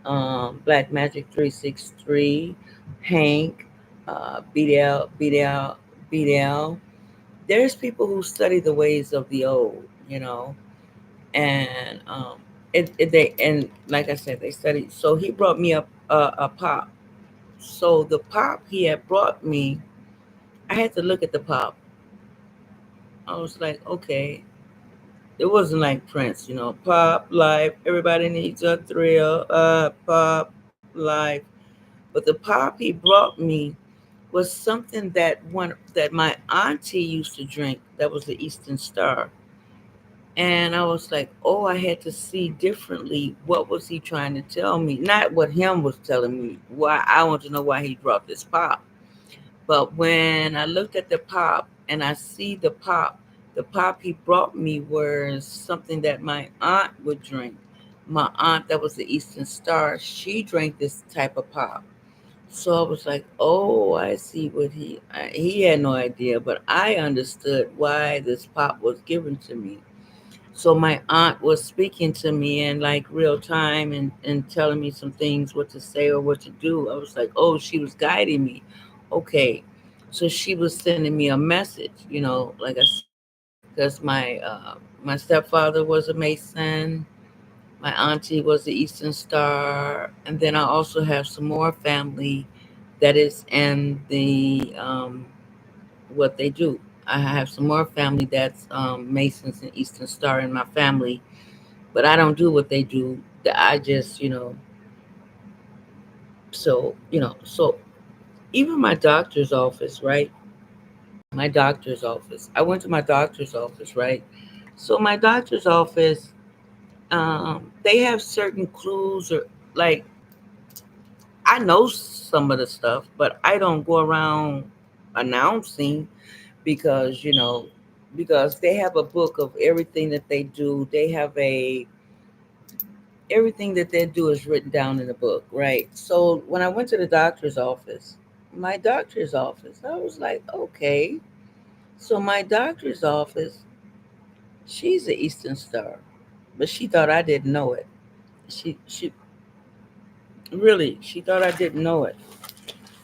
Black Magic 363, Hank, BDL, BDL, BDL. There's people who study the ways of the old, and they and like I said, they study. So he brought me up a pop. So the pop he had brought me, I had to look at the pop. I was like, okay, It wasn't like Prince, pop life. Everybody needs a thrill. Pop life. But the pop he brought me was something that my auntie used to drink. That was the Eastern Star. And I was like, oh, I had to see differently. What was he trying to tell me? Not what him was telling me. Why I want to know why he brought this pop. But when I looked at the pop and I see the pop he brought me was something that my aunt would drink. My aunt, that was the Eastern Star, she drank this type of pop. So I was like, oh, I see what he had no idea, but I understood why this pop was given to me. So my aunt was speaking to me in like real time and telling me some things, what to say or what to do. I was like, oh, she was guiding me. Okay. So she was sending me a message, like I said, because my stepfather was a Mason, my auntie was the Eastern Star, and then I also have some more family that is in the what they do. I have some more family that's Masons and Eastern Star in my family, but I don't do what they do. I just, so even my doctor's office, right? My doctor's office. I went to my doctor's office, right? So my doctor's office, they have certain clues or like I know some of the stuff, but I don't go around announcing because because they have a book of everything that they do. They have a everything that they do is written down in the book, right? So when I went to the doctor's office, my doctor's office, I was like, okay. So my doctor's office, she's an Eastern Star, but she thought I didn't know it. She really she thought I didn't know it.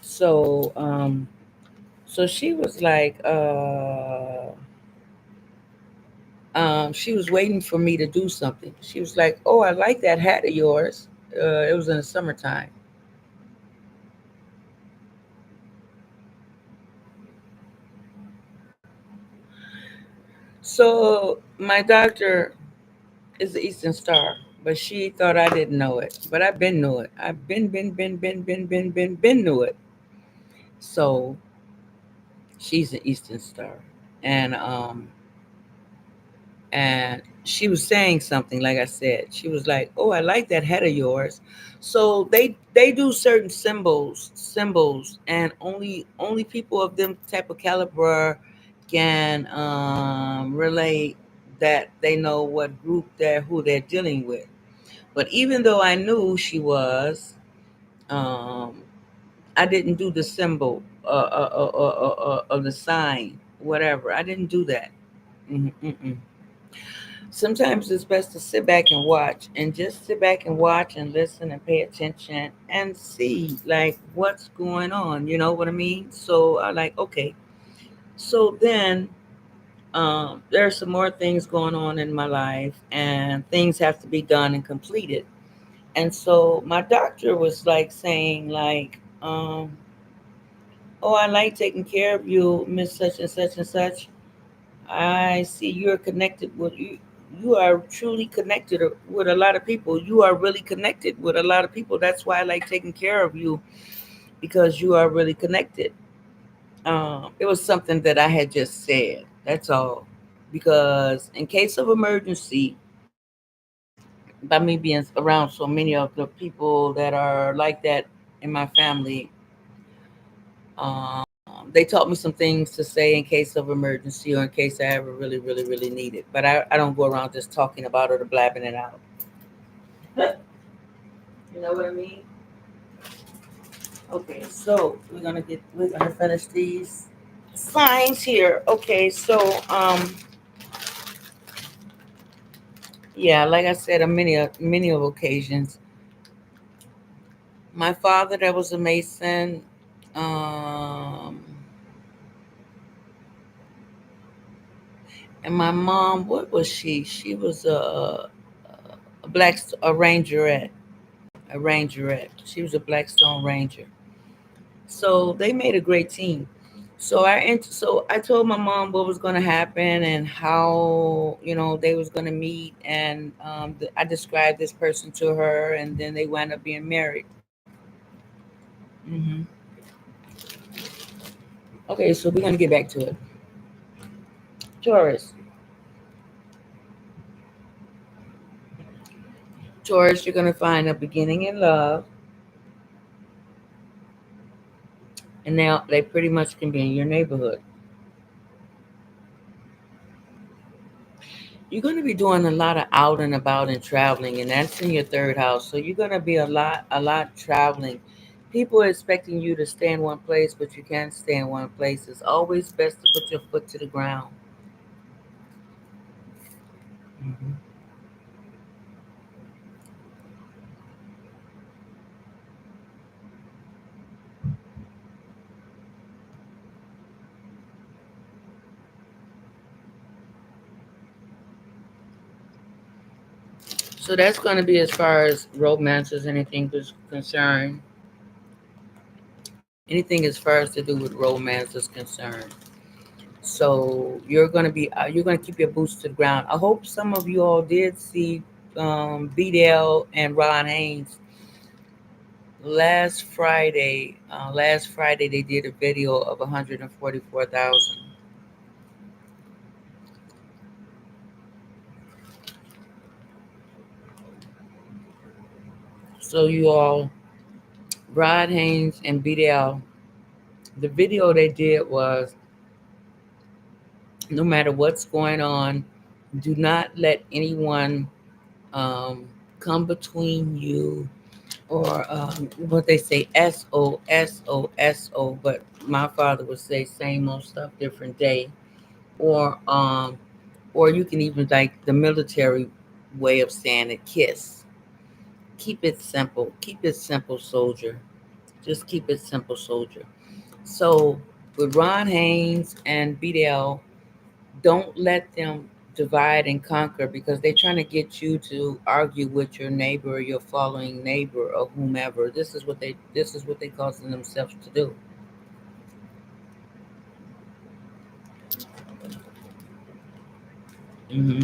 So so she was like she was waiting for me to do something. She was like, "Oh, I like that hat of yours." It was in the summertime. So my doctor is the Eastern Star, but she thought I didn't know it. But I've been knew it. I've been knew it. So she's an Eastern Star, and and she was saying something. Like I said, she was like, "Oh, I like that hat of yours." So they do certain symbols, and only people of them type of caliber can relate that they know what group they're who they're dealing with. But even though I knew she was, um, I didn't do the symbol of the sign, whatever. I didn't do that. Mm-mm. Sometimes it's best to sit back and watch and just sit back and watch and listen and pay attention and see like what's going on. You know what I mean? So I like, okay. So then there are some more things going on in my life and things have to be done and completed. And so my doctor was like saying like, oh, I like taking care of you, Miss Such and Such and Such. I see you're connected with you. You are truly connected with a lot of people. You are really connected with a lot of people. That's why I like taking care of you because you are really connected. It was something that I had just said. That's all. Because in case of emergency, by me being around so many of the people that are like that in my family, um, they taught me some things to say in case of emergency or in case I ever really, really, really need it. But I don't go around just talking about it or blabbing it out. You know what I mean? Okay, so we're gonna finish these signs here. Okay, so yeah, like I said, on many of occasions, my father that was a Mason, um, and my mom, what was she? She was a a rangerette, a rangerette. She was a Blackstone Ranger. So they made a great team. So I told my mom what was going to happen and how they was going to meet, and I described this person to her, and then they wound up being married. hmm Okay, so we're going to get back to it. Taurus. Taurus, you're going to find a beginning in love, and now they pretty much can be in your neighborhood. You're going to be doing a lot of out and about and traveling, and that's in your third house. So you're going to be a lot traveling. People are expecting you to stay in one place, but you can't stay in one place. It's always best to put your foot to the ground. Mhm. So that's going to be as far as romance as anything is concerned. Anything as far as to do with romance is concerned. So you're going to keep your boots to the ground. I hope some of you all did see BDL and Ron Haynes last Friday they did a video of 144,000. So you all, Rod Haynes and BDL, the video they did was, no matter what's going on, do not let anyone um, come between you, or what they say, SO, but my father would say same old stuff, different day. Or you can even, like the military way of saying it, kiss. Keep it simple. Keep it simple, soldier. Just keep it simple, soldier. So with Ron Haynes and BDL, don't let them divide and conquer, because they're trying to get you to argue with your neighbor or your following neighbor or whomever. This is what they causing themselves to do. hmm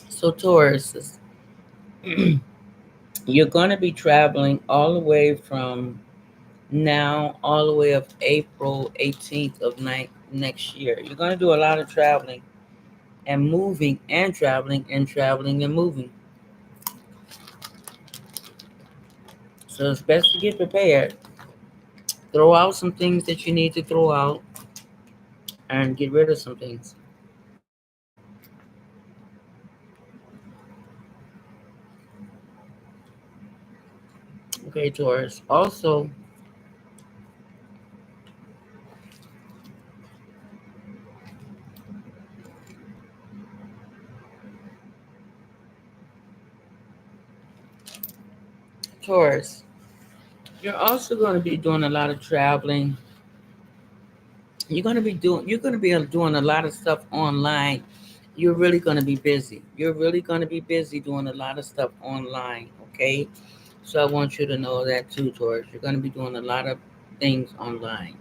So Taurus, you're going to be traveling all the way from now all the way of April 18th of next year. You're going to do a lot of traveling and moving and traveling and traveling and moving. So it's best to get prepared. Throw out some things that you need to throw out and get rid of some things. Okay, Taurus. Also, Taurus, you're also going to be doing a lot of traveling. You're going to be doing a lot of stuff online. You're really going to be busy. You're really going to be busy doing a lot of stuff online, okay? So I want you to know that too, Taurus. You're going to be doing a lot of things online.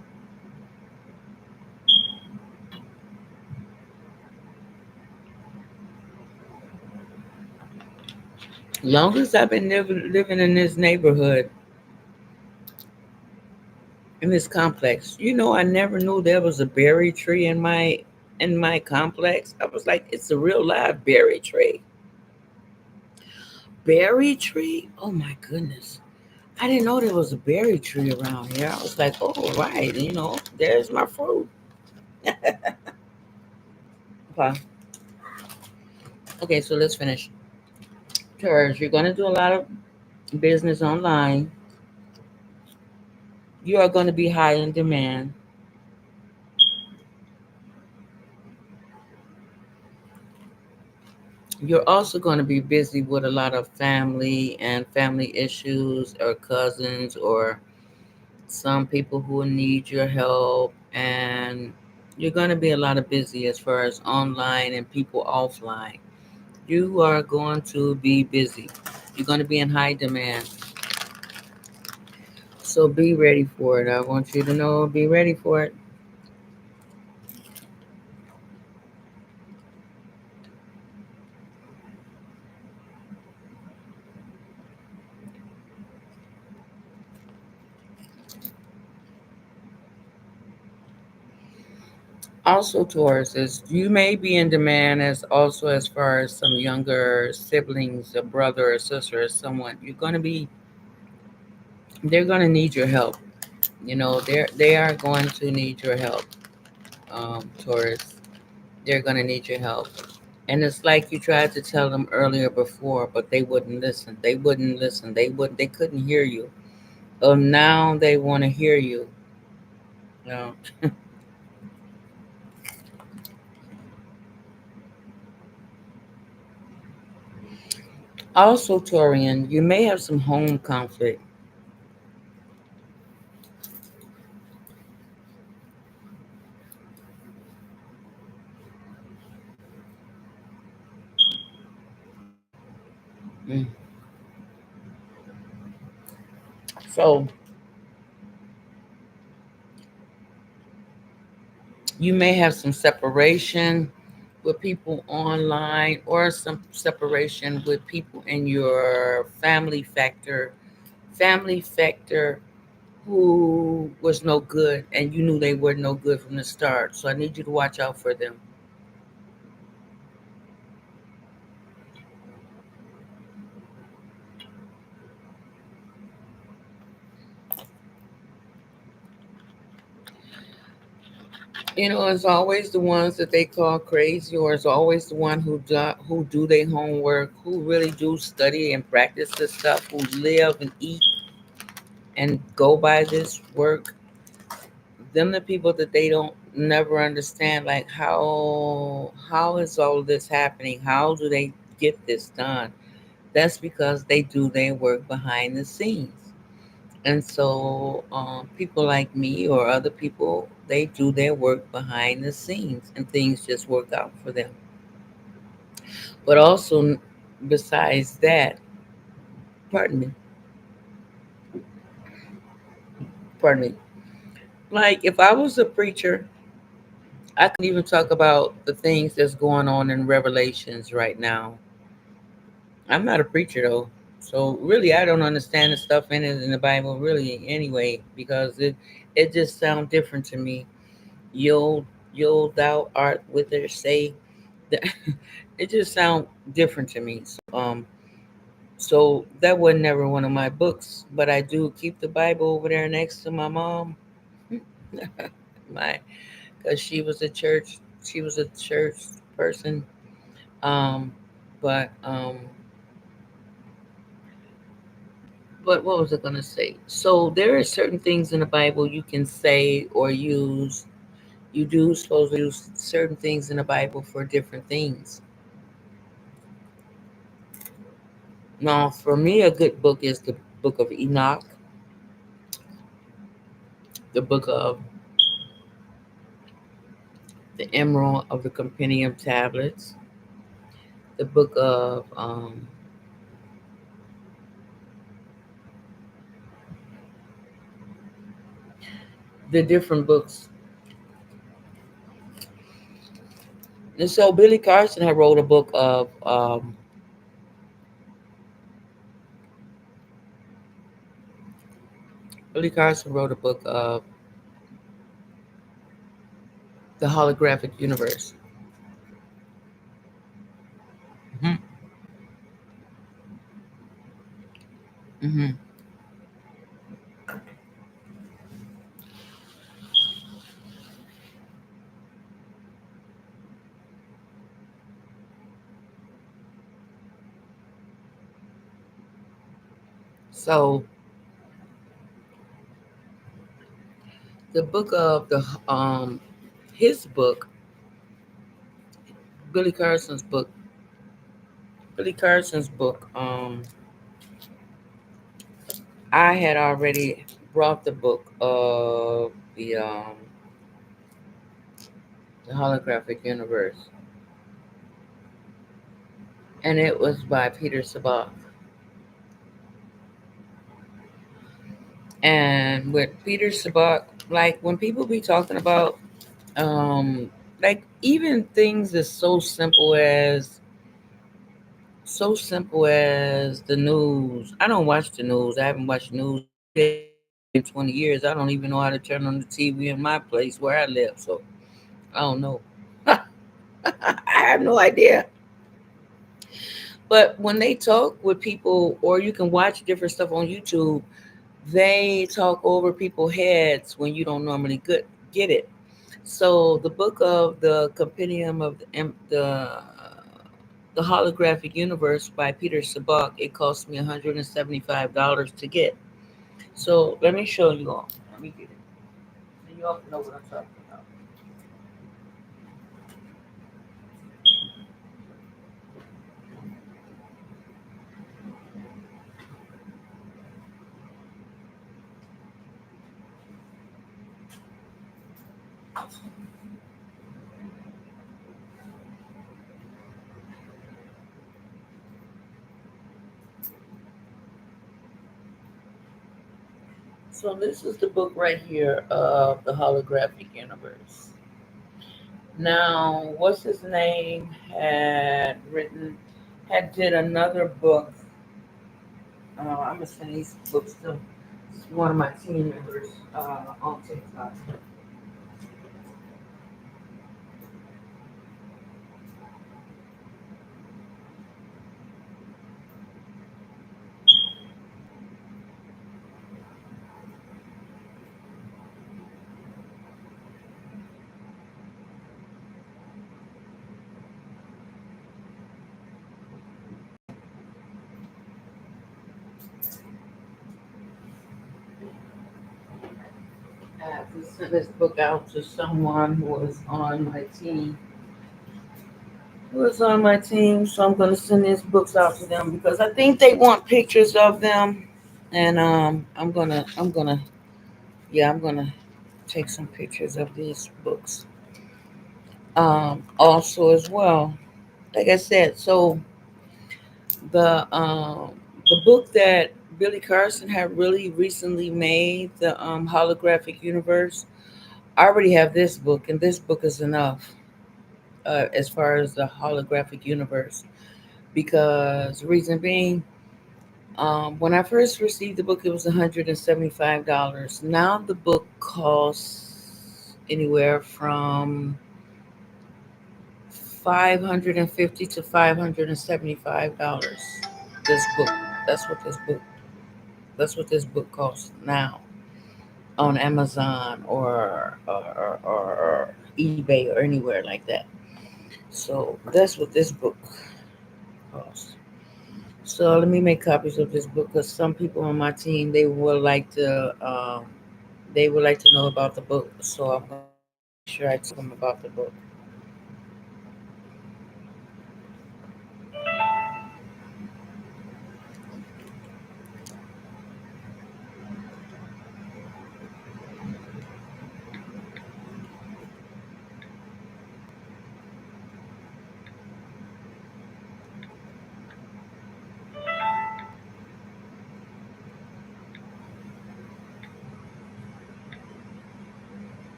Long as I've been living in this neighborhood, in this complex, I never knew there was a berry tree in my complex. I was like, it's a real live berry tree. Berry tree? Oh my goodness. I didn't know there was a berry tree around here. I was like, oh right, there's my fruit. Okay. Okay, so let's finish. Taurus, you're gonna do a lot of business online. You are going to be high in demand. You're also going to be busy with a lot of family and family issues, or cousins, or some people who need your help. And you're going to be a lot of busy as far as online and people offline. You are going to be busy. You're going to be in high demand. So be ready for it. I want you to know, be ready for it. Also, Taurus, is you may be in demand as also as far as some younger siblings, a brother or sister or someone. You're going to be, they're going to need your help. You know, they are going to need your help, Taurus. They're going to need your help. And it's like you tried to tell them earlier before, but they wouldn't listen. They wouldn't listen. They couldn't hear you. Oh, now they want to hear you. You know. Also, Torian, you may have some home conflict. Mm. So you may have some separation with people online or some separation with people in your family factor who was no good and you knew they were no good from the start. So I need you to watch out for them. You know, it's always the ones that they call crazy, or it's always the one who do their homework, who really do study and practice this stuff, who live and eat and go by this work. Them the people that they don't never understand, like how is all this happening? How do they get this done? That's because they do their work behind the scenes. And so, people like me or other people, they do their work behind the scenes and things just work out for them. But also, besides that, pardon me, pardon me, like if I was a preacher, I couldn't even talk about the things that's going on in Revelations right now. I'm not a preacher though. So really I don't understand the stuff in it in the Bible really anyway, because it just sounds different to me. You'll you'll thou art with her say that it just sounds different to me. So that was never one of my books, but I do keep the Bible over there next to my mom. my Because she was a church person. Um but what was I gonna say? So there are certain things in the Bible you can say or use. You do supposedly use certain things in the Bible for different things. Now, for me, a good book is the book of Enoch, the book of the Emerald of the Compendium Tablets, the book of the different books. And so Billy Carson had wrote a book of Billy Carson wrote a book of the holographic universe. Hmm. Hmm. So the book of the his book, Billy Carson's book, Billy Carson's book. I had already brought the book of the holographic universe. and it was by Peter Sabak. And with Peter Sabak, like when people be talking about, um, like even things as so simple as the news. I don't watch the news. I haven't watched news in 20 years. I don't even know how to turn on the TV in my place where I live. So I don't know. I have no idea. But when they talk with people, or you can watch different stuff on YouTube, they talk over people's heads when you don't normally get it. So the book of the Compendium of the Holographic Universe by Peter Sabak, it cost me $175 to get. So let me show you all. Let me get it. So you all know what I'm talking about. So this is the book right here of the Holographic Universe. Now, what's his name had written, had did another book. I'm gonna send these books to one of my team members on TikTok. I have to send this book out to someone who was on my team. Who was on my team, so I'm gonna send these books out to them because I think they want pictures of them, and I'm gonna take some pictures of these books also as well. Like I said, so the um the book that Billy Carson had really recently made, the holographic universe. I already have this book, and this book is enough as far as the holographic universe. Because reason being, when I first received the book, it was $175. Now the book costs anywhere from 550 to $575. This book. That's what this book. That's what this book costs now on Amazon or eBay or anywhere like that. So that's what this book costs. So let me make copies of this book because some people on my team they would like to know about the book. So I'm gonna make sure I tell them about the book.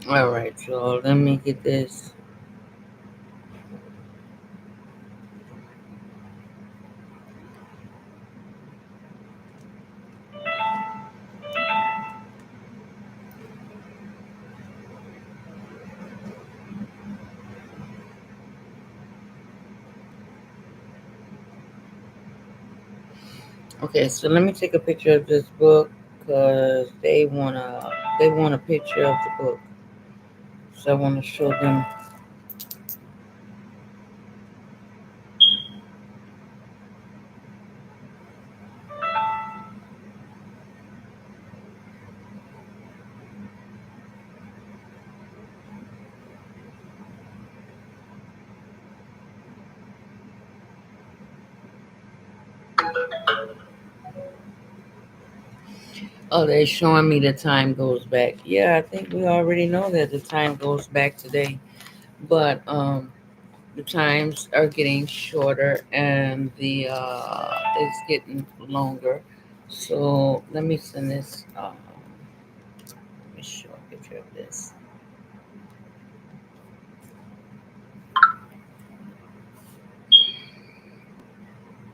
All right, so let me get this. Okay, so let me take a picture of this book because they want a picture of the book. So I want to show them. Oh, they're showing me the time goes back. Yeah, I think we already know that the time goes back today, but the times are getting shorter and the it's getting longer. So let me send this. Let me show a picture of this.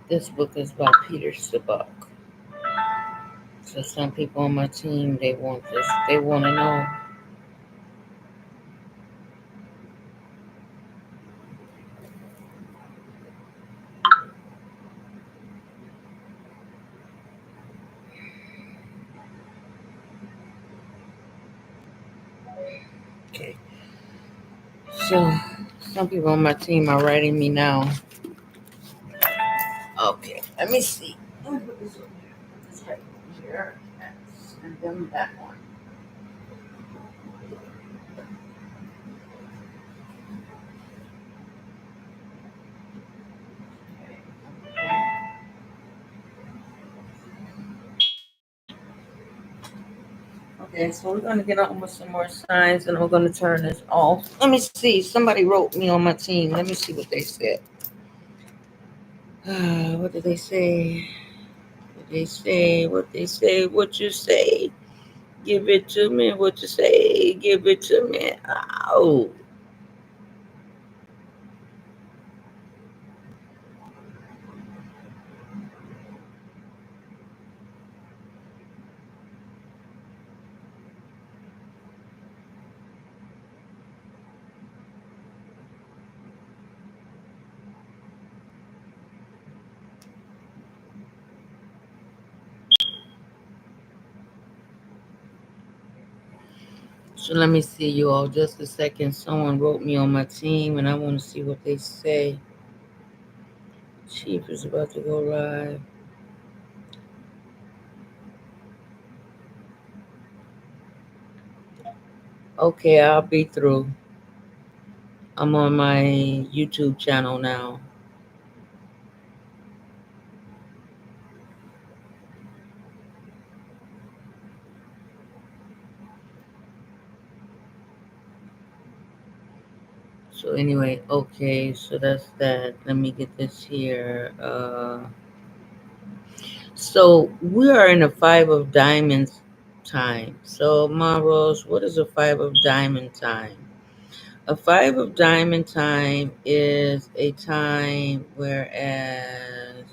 This book is by Peter Sibok. So some people on my team they want this. They want to know. Okay. So some people on my team are writing me now. Okay. Let me see. Let me put this over here. Put this right over here. And then that one. Okay, so we're gonna get on with some more signs, and we're gonna turn this off. Let me see. Somebody wrote me on my team. Let me see what they said. What did they say? What they say? What they say? What you say? Give it to me. What you say? Give it to me. Oh. So let me see you all. Just a second. Someone wrote me on my team, and I want to see what they say. Chief is about to go live. Okay, I'll be through. I'm on my YouTube channel now. So anyway, okay, so that's that. Let me get this here. So we are in a five of diamonds time. So Maros, what is a five of diamond time? A five of diamond time is a time whereas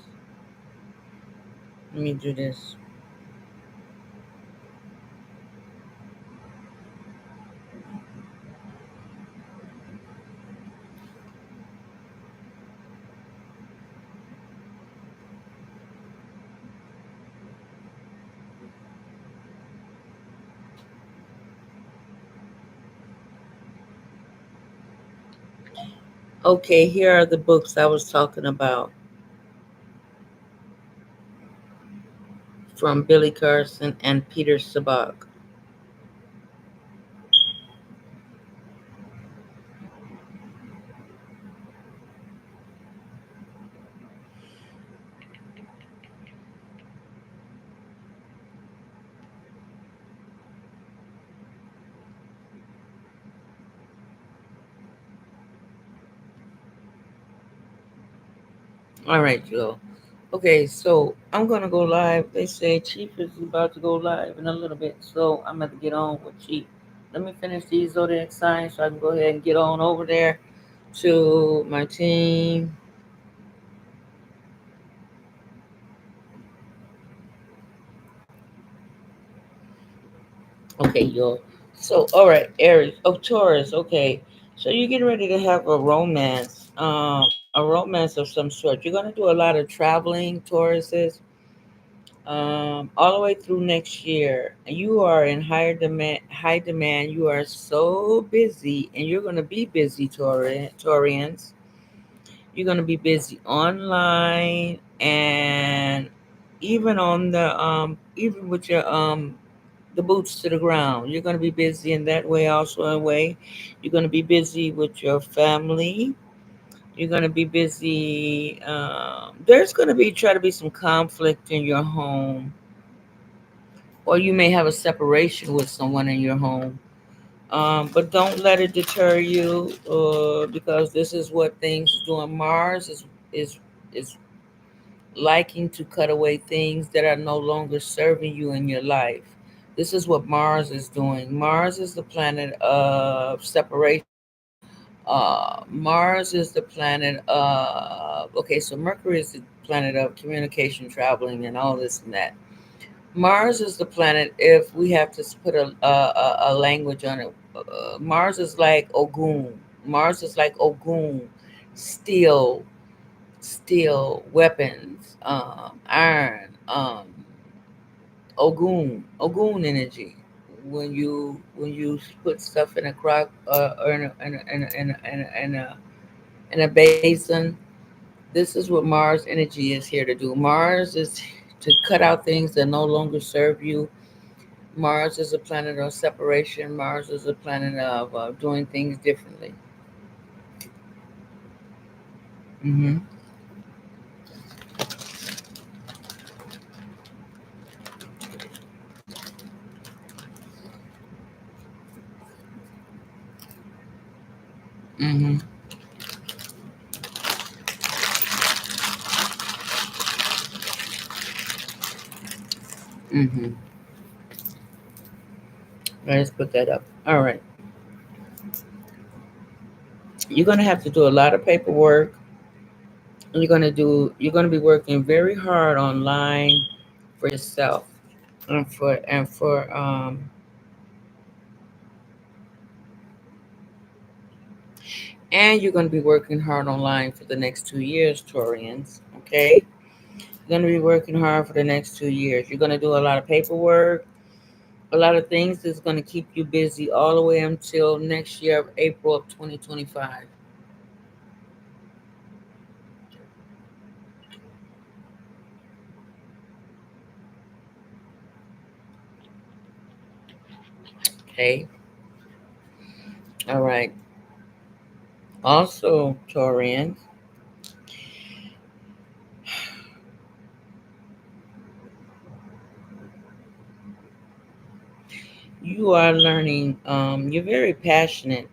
let me do this. Okay, here are the books I was talking about from Billy Carson and Peter Sabak. All right, Joe. Okay, so I'm gonna go live. They say Chief is about to go live in a little bit, so I'm gonna get on with Chief. Let me finish these zodiac signs so I can go ahead and get on over there to my team. Okay, yo. So, all right, Aries. Oh, Taurus. Okay, so you're getting ready to have a romance of some sort. You're gonna do a lot of traveling, Tauruses, all the way through next year. And you are in higher demand. High demand. You are so busy, and you're gonna be busy, Taurians. You're gonna be busy online and even on the even with your the boots to the ground. You're going to be busy in that way, also in a way. You're going to be busy with your family. You're going to be busy. There's going to be try to be some conflict in your home, or you may have a separation with someone in your home. But don't let it deter you, because this is what things is doing. Mars is liking to cut away things that are no longer serving you in your life. This is what Mars is doing. Mars is the planet of separation. Mars is the planet of, okay, so Mercury is the planet of communication, traveling, and all this and that. Mars is the planet, if we have to put a language on it, Mars is like Ogun. Mars is like Ogun, steel, steel, weapons, iron, Ogun energy. When you put stuff in a crock, or in a basin, this is what Mars energy is here to do. Mars is to cut out things that no longer serve you. Mars is a planet of separation. Mars is a planet of doing things differently. Mhm. Mhm. Mhm. Let's put that up. All right. You're gonna have to do a lot of paperwork. You're gonna be working very hard online for yourself, and you're gonna be working hard online for the next 2 years, Taurians. Okay, you're gonna be working hard for the next 2 years. You're gonna do a lot of paperwork, a lot of things that's gonna keep you busy all the way until next year, April of 2025. Okay, all right. Also, Taurians, you are learning. You're very passionate.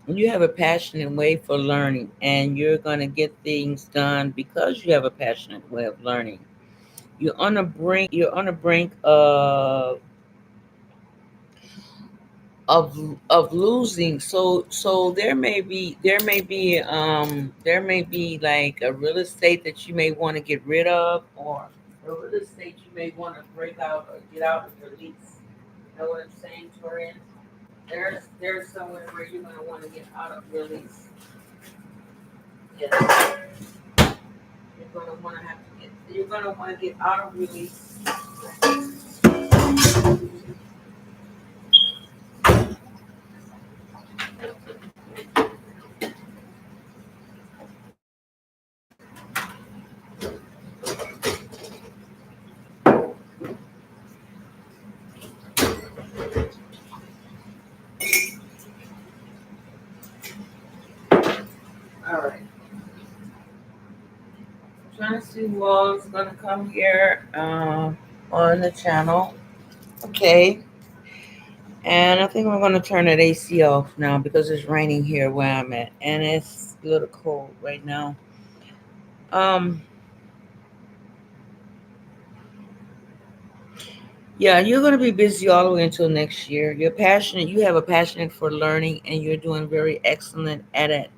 You have a passionate way for learning, and you're going to get things done because you have a passionate way of learning. You're on the brink of losing. So there may be like a real estate that you may want to get rid of, or a real estate you may want to break out or get out of your lease. You know what I'm saying, Torian? There's somewhere where you're going to want to get out of your lease. Yeah, you're going to want to get out of your lease. All right. Trying to see who all is going to come here on the channel. Okay. And I think I'm going to turn that AC off now because it's raining here where I'm at. And it's a little cold right now. Um, yeah, you're going to be busy all the way until next year. You're passionate. You have a passion for learning, and you're doing very excellent at it.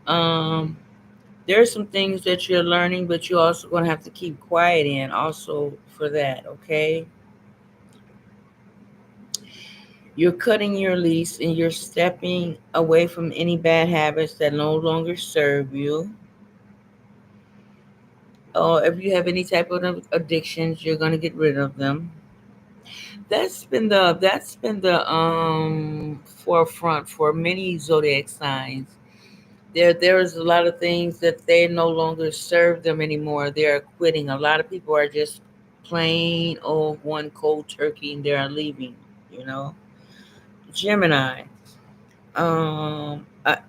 Um, there are some things that you're learning, but you're also going to have to keep quiet in also for that, okay? You're cutting your lease and you're stepping away from any bad habits that no longer serve you. Or if you have any type of addictions, you're going to get rid of them. That's been the forefront for many zodiac signs. There's a lot of things that they no longer serve them anymore. They're quitting. A lot of people are just plain old one cold turkey and they're leaving, you know. Gemini.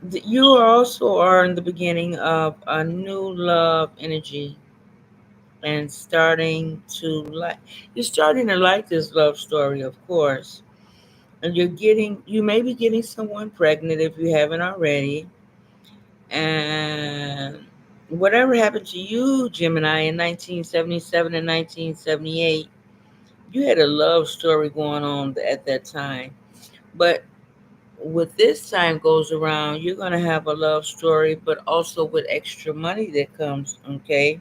You also are in the beginning of a new love energy and you're starting to like this love story, of course. And you may be getting someone pregnant if you haven't already. And whatever happened to you, Gemini, in 1977 and 1978, you had a love story going on at that time. But with this time goes around, you're going to have a love story, but also with extra money that comes, okay?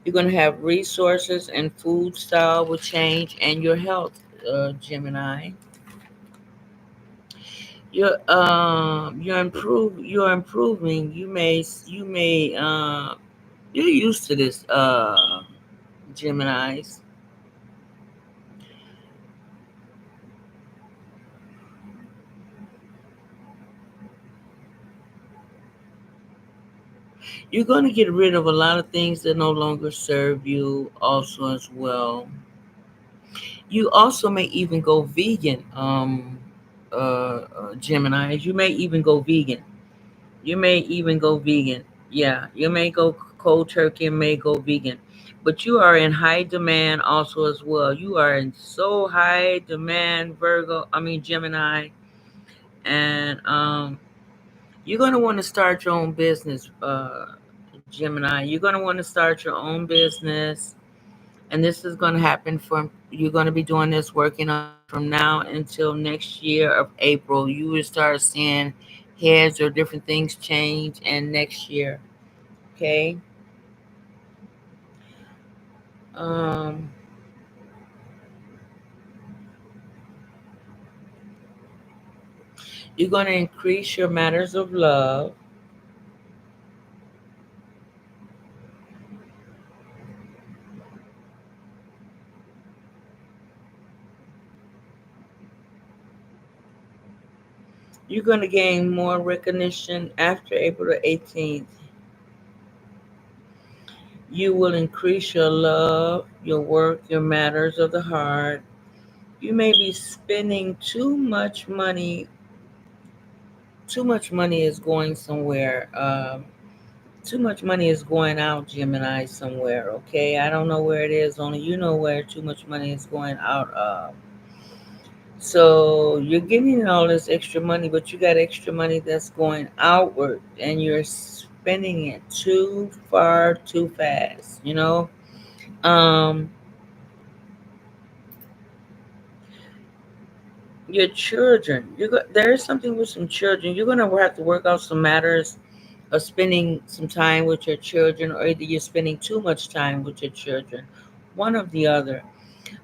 You're going to have resources and food style will change and your health, Gemini. You're improving. You're used to this, Geminis. You're going to get rid of a lot of things that no longer serve you, also as well. You also may even go vegan, Gemini. You may even go vegan. You may even go vegan. Yeah, you may go cold turkey and may go vegan. But you are in high demand also as well. You are in so high demand, Gemini, and you're gonna want to start your own business, Gemini. You're gonna want to start your own business, and this is gonna happen from. You're gonna be doing this, working on it from now until next year of April. You will start seeing heads or different things change, and next year, okay. Um, you're gonna increase your matters of love. You're gonna gain more recognition after April the 18th. You will increase your love, your work, your matters of the heart. You may be spending too much money. Too much money is going somewhere. Too much money is going out, Gemini, somewhere. Okay, I don't know where it is. Only you know where too much money is going out of. So you're getting all this extra money, but you got extra money that's going outward, and you're spending it too far, too fast. Um, your children. There is something with some children. You're gonna have to work out some matters of spending some time with your children, or either you're spending too much time with your children, one of the other.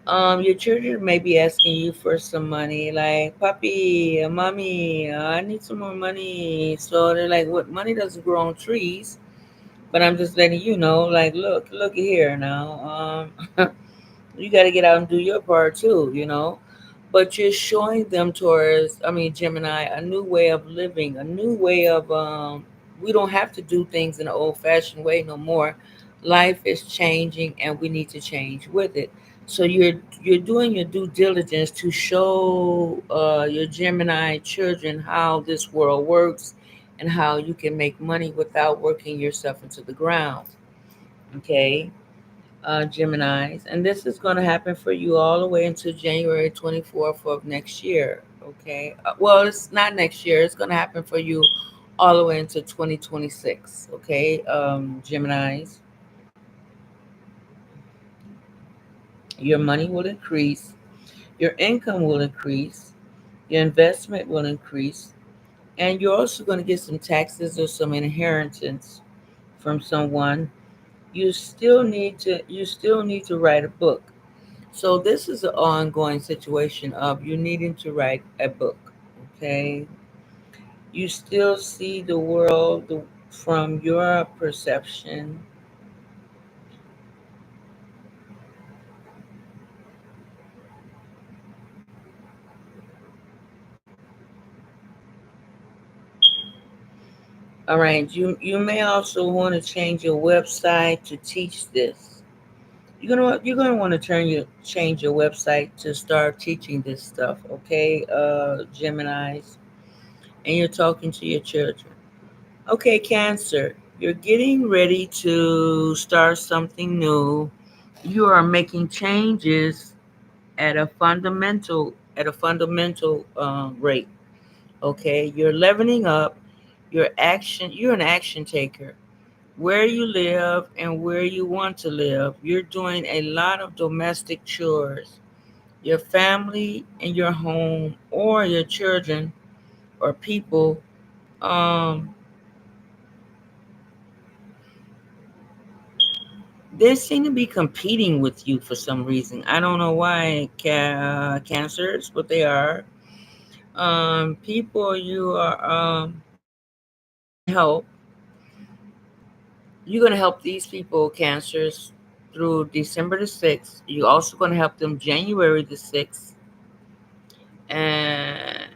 Your children may be asking you for some money, like, "Papi, mommy, I need some more money." So they're like, "What? Money doesn't grow on trees." But I'm just letting you know, like, look here now. You got to get out and do your part too. But you're showing them towards, Gemini, a new way of living, a new way of, we don't have to do things in an old fashioned way no more. Life is changing and we need to change with it. So you're doing your due diligence to show your Gemini children how this world works and how you can make money without working yourself into the ground. Okay, Geminis, and this is going to happen for you all the way until January 24th of next year. Okay, well, it's not next year, it's going to happen for you all the way into 2026. Okay, Geminis, your money will increase, your income will increase, your investment will increase, and you're also going to get some taxes or some inheritance from someone. You still need to write a book. So this is an ongoing situation of you needing to write a book. Okay, you still see the world from your perception. All right, you may also want to change your website to teach this. You're gonna want to change your website to start teaching this stuff. Okay, Gemini's. and you're talking to your children. Okay, Cancer, you're getting ready to start something new. You are making changes at a fundamental rate. Okay, you're leveling up your action. You're an action taker. Where you live and where you want to live, you're doing a lot of domestic chores. Your family and your home, or your children or people, um, they seem to be competing with you for some reason. I don't know why, cancers, but they are. People you are gonna help. You're gonna help these people, cancers, through December the 6th. You're also gonna help them January the 6th, and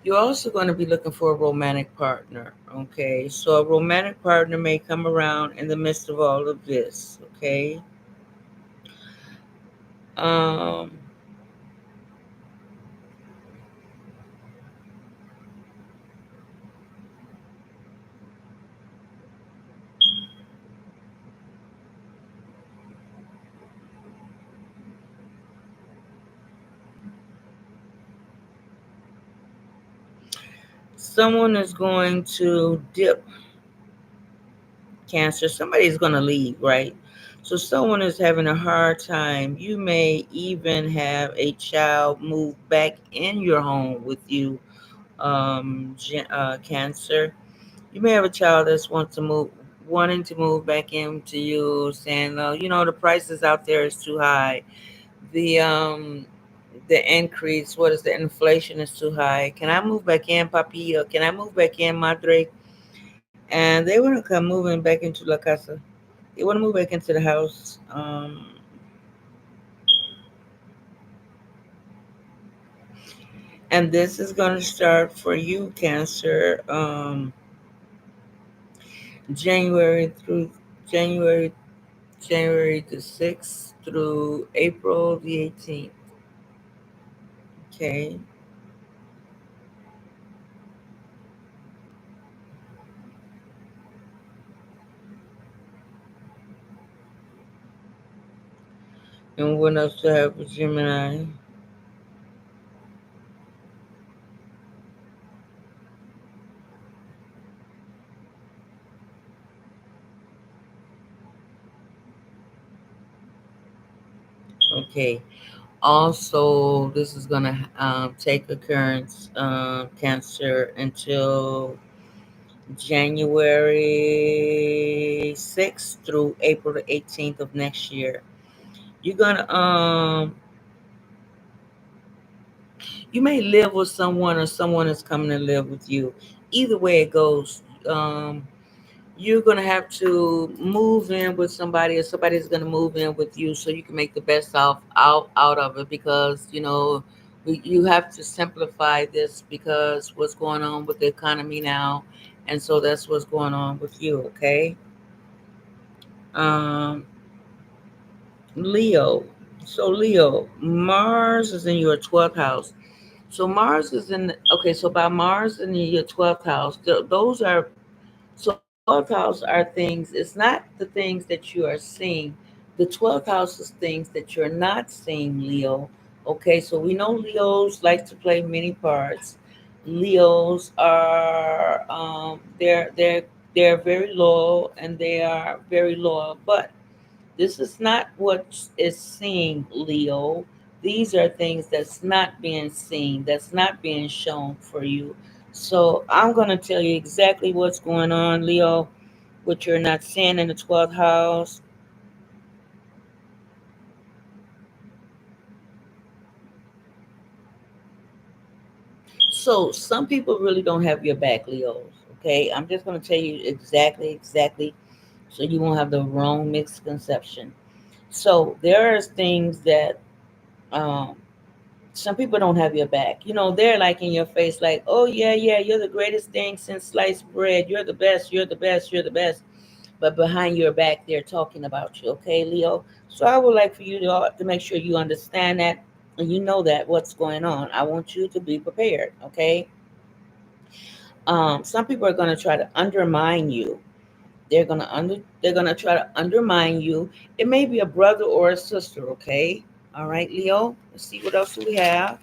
you're also going to be looking for a romantic partner. Okay, so a romantic partner may come around in the midst of all of this. Okay, um, someone is going to dip, Cancer. Somebody's going to leave, right? So someone is having a hard time. You may even have a child move back in your home with you, Cancer. You may have a child that's wanting to move back into you, saying, the prices out there is too high. The increase, what is the inflation is too high. Can I move back in, Papi? Or can I move back in, Madre? And they want to come moving back into La Casa. They want to move back into the house. And this is going to start for you, Cancer, January through January January the 6th through April the 18th. Okay. And what else do I have for Gemini? Okay. Also, this is going to take occurrence, Cancer, until January 6th through April the 18th of next year. You're going to, you may live with someone or someone is coming to live with you. Either way it goes, you're going to have to move in with somebody, or somebody's going to move in with you, so you can make the best out of it, because you have to simplify this, because what's going on with the economy now, and so that's what's going on with you. Okay. um Leo. So Leo, Mars is in your 12th house. So Mars is in, okay, so by Mars in your 12th house, those are, so the 12th house are things, it's not the things that you are seeing. The 12th house is things that you're not seeing, Leo. Okay, so we know Leos like to play many parts. Leos are, they're very loyal, and they are very loyal, but this is not what is seen, Leo. These are things that's not being seen, that's not being shown for you. So I'm going to tell you exactly what's going on, Leo, what you're not seeing in the 12th house. So some people really don't have your back, Leos. Okay, I'm just going to tell you exactly, so you won't have the wrong misconception. So there are things that, um, some people don't have your back. They're like in your face, like, oh, yeah, yeah, you're the greatest thing since sliced bread. You're the best, you're the best, you're the best. But behind your back, they're talking about you. Okay, Leo? So I would like for you to make sure you understand that. and you know that what's going on. I want you to be prepared, okay? Some people are going to try to undermine you. They're gonna try to undermine you. It may be a brother or a sister, okay? All right, Leo. Let's see what else do we have.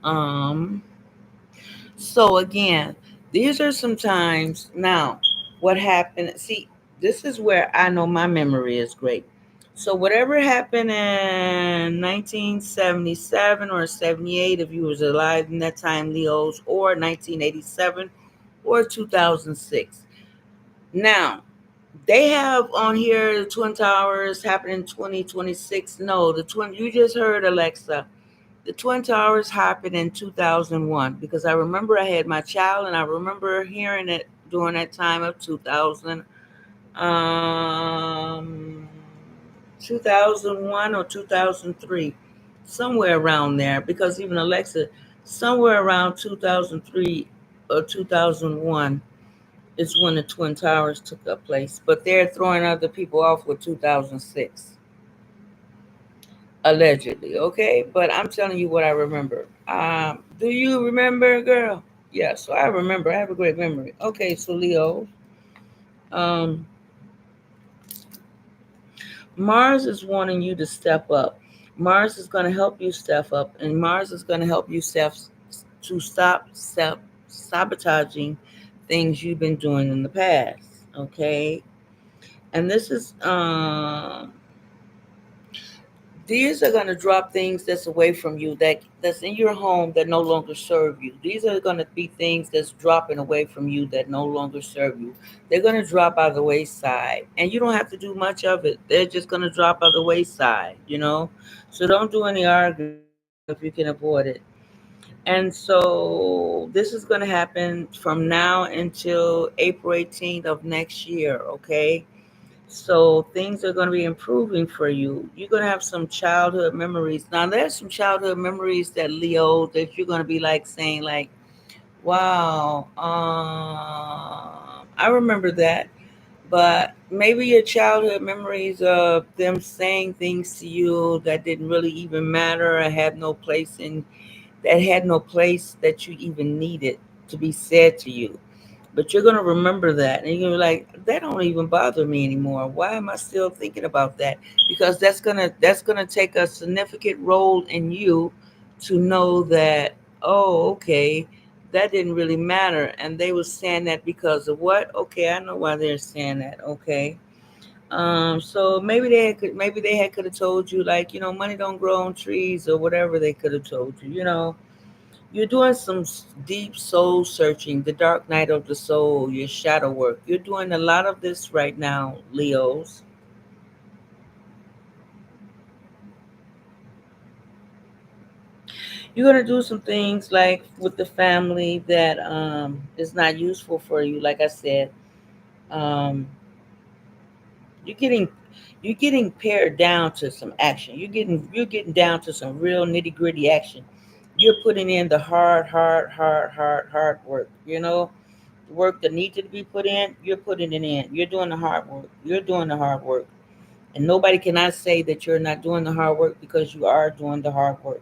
Um, so again, these are some times now. What happened? See, this is where I know my memory is great. So whatever happened in 1977 or 78, if you was alive in that time, Leos, or 1987 or 2006. Now, they have on here the Twin Towers happening in 2026. No, the twin you just heard, Alexa. The Twin Towers happened in 2001 because I remember I had my child and I remember hearing it during that time of um 2001 or 2003, somewhere around there, because even Alexa, somewhere around 2003 or 2001 is when the Twin Towers took up place. But they're throwing other people off with 2006, allegedly. Okay, but I'm telling you what I remember. Do you remember, girl? Yeah, so I remember. I have a great memory. Okay, so Leo, um, Mars is wanting you to step up. Mars is going to help you step up, and Mars is going to help you stop sabotaging things you've been doing in the past. Okay, and these are going to drop things that's away from you, that's in your home, that no longer serve you. These are going to be things that's dropping away from you that no longer serve you. They're going to drop out of the wayside, and you don't have to do much of it. They're just going to drop out of the wayside. So don't do any arguing if you can avoid it. And so this is going to happen from now until April 18th of next year, okay? So things are going to be improving for you. You're going to have some childhood memories. Now there's some childhood memories that Leo, that you're going to be like saying like, wow, I remember that. But maybe your childhood memories of them saying things to you that didn't really even matter, or had no place that you even needed to be said to you. But you're gonna remember that, and you're gonna be like, that don't even bother me anymore. Why am I still thinking about that? Because that's gonna take a significant role in you to know that, oh, okay, that didn't really matter, and they were saying that because of what? Okay, I know why they're saying that. Okay, so maybe they had could have told you, like, money don't grow on trees, or whatever they could have told you. You're doing some deep soul searching, the dark night of the soul, your shadow work. You're doing a lot of this right now, Leos. You're going to do some things like with the family that is not useful for you. Like I said, um, you're getting you're getting pared down to some action. You're getting down to some real nitty gritty action. You're putting in the hard work. Work that needs to be put in, you're putting it in. You're doing the hard work. You're doing the hard work. And nobody cannot say that you're not doing the hard work, because you are doing the hard work.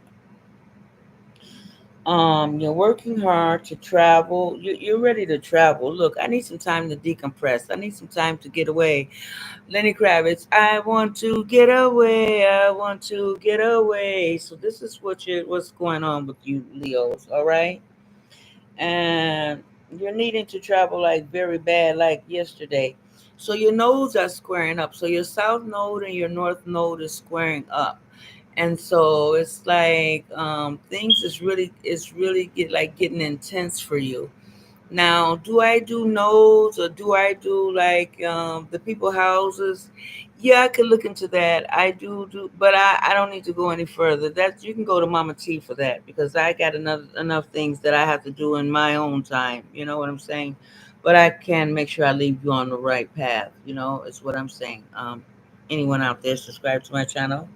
You're working hard to travel. You're ready to travel. Look, I need some time to decompress. I need some time to get away. Lenny Kravitz, I want to get away. I want to get away. So this is what's going on with you, Leos. All right. And you're needing to travel like very bad, like yesterday. So your nodes are squaring up. So your south node and your north node is squaring up. And so it's like things is really getting intense for you. Now, do I do nodes, or do I do like the people houses? Yeah, I could look into that. I do, but I don't need to go any further. That you can go to Mama T for that, because I got enough things that I have to do in my own time. You know what I'm saying? But I can make sure I leave you on the right path. Is what I'm saying. Anyone out there subscribe to my channel?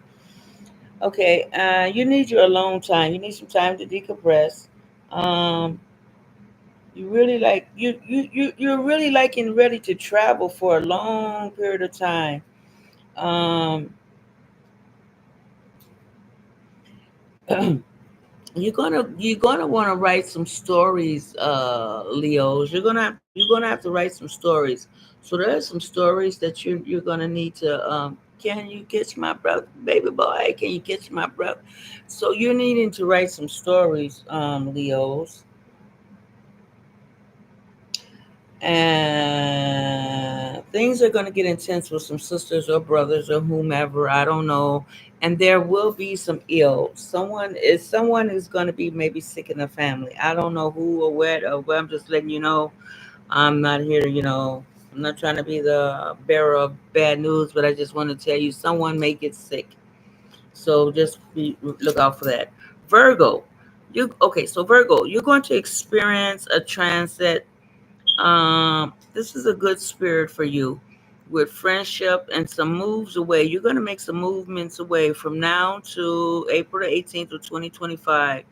Okay, you need your alone time. You need some time to decompress. Um, you really like you're really liking ready to travel for a long period of time. Um, you're gonna want to write some stories, Leos. You're gonna have to write some stories. So there's some stories that you're gonna need to. Can you catch my breath, baby boy? Can you catch my breath? So you're needing to write some stories, Leos, and things are going to get intense with some sisters or brothers or whomever, I don't know. And there will be some ill, someone is going to be maybe sick in the family. I don't know who or what, or what. I'm just letting you know. I'm not here to, I'm not trying to be the bearer of bad news, but I just want to tell you someone may get sick. So just look out for that. Virgo, so Virgo, you're going to experience a transit. This is a good spirit for you with friendship and some moves away. You're going to make some movements away from now to April the 18th of 2025.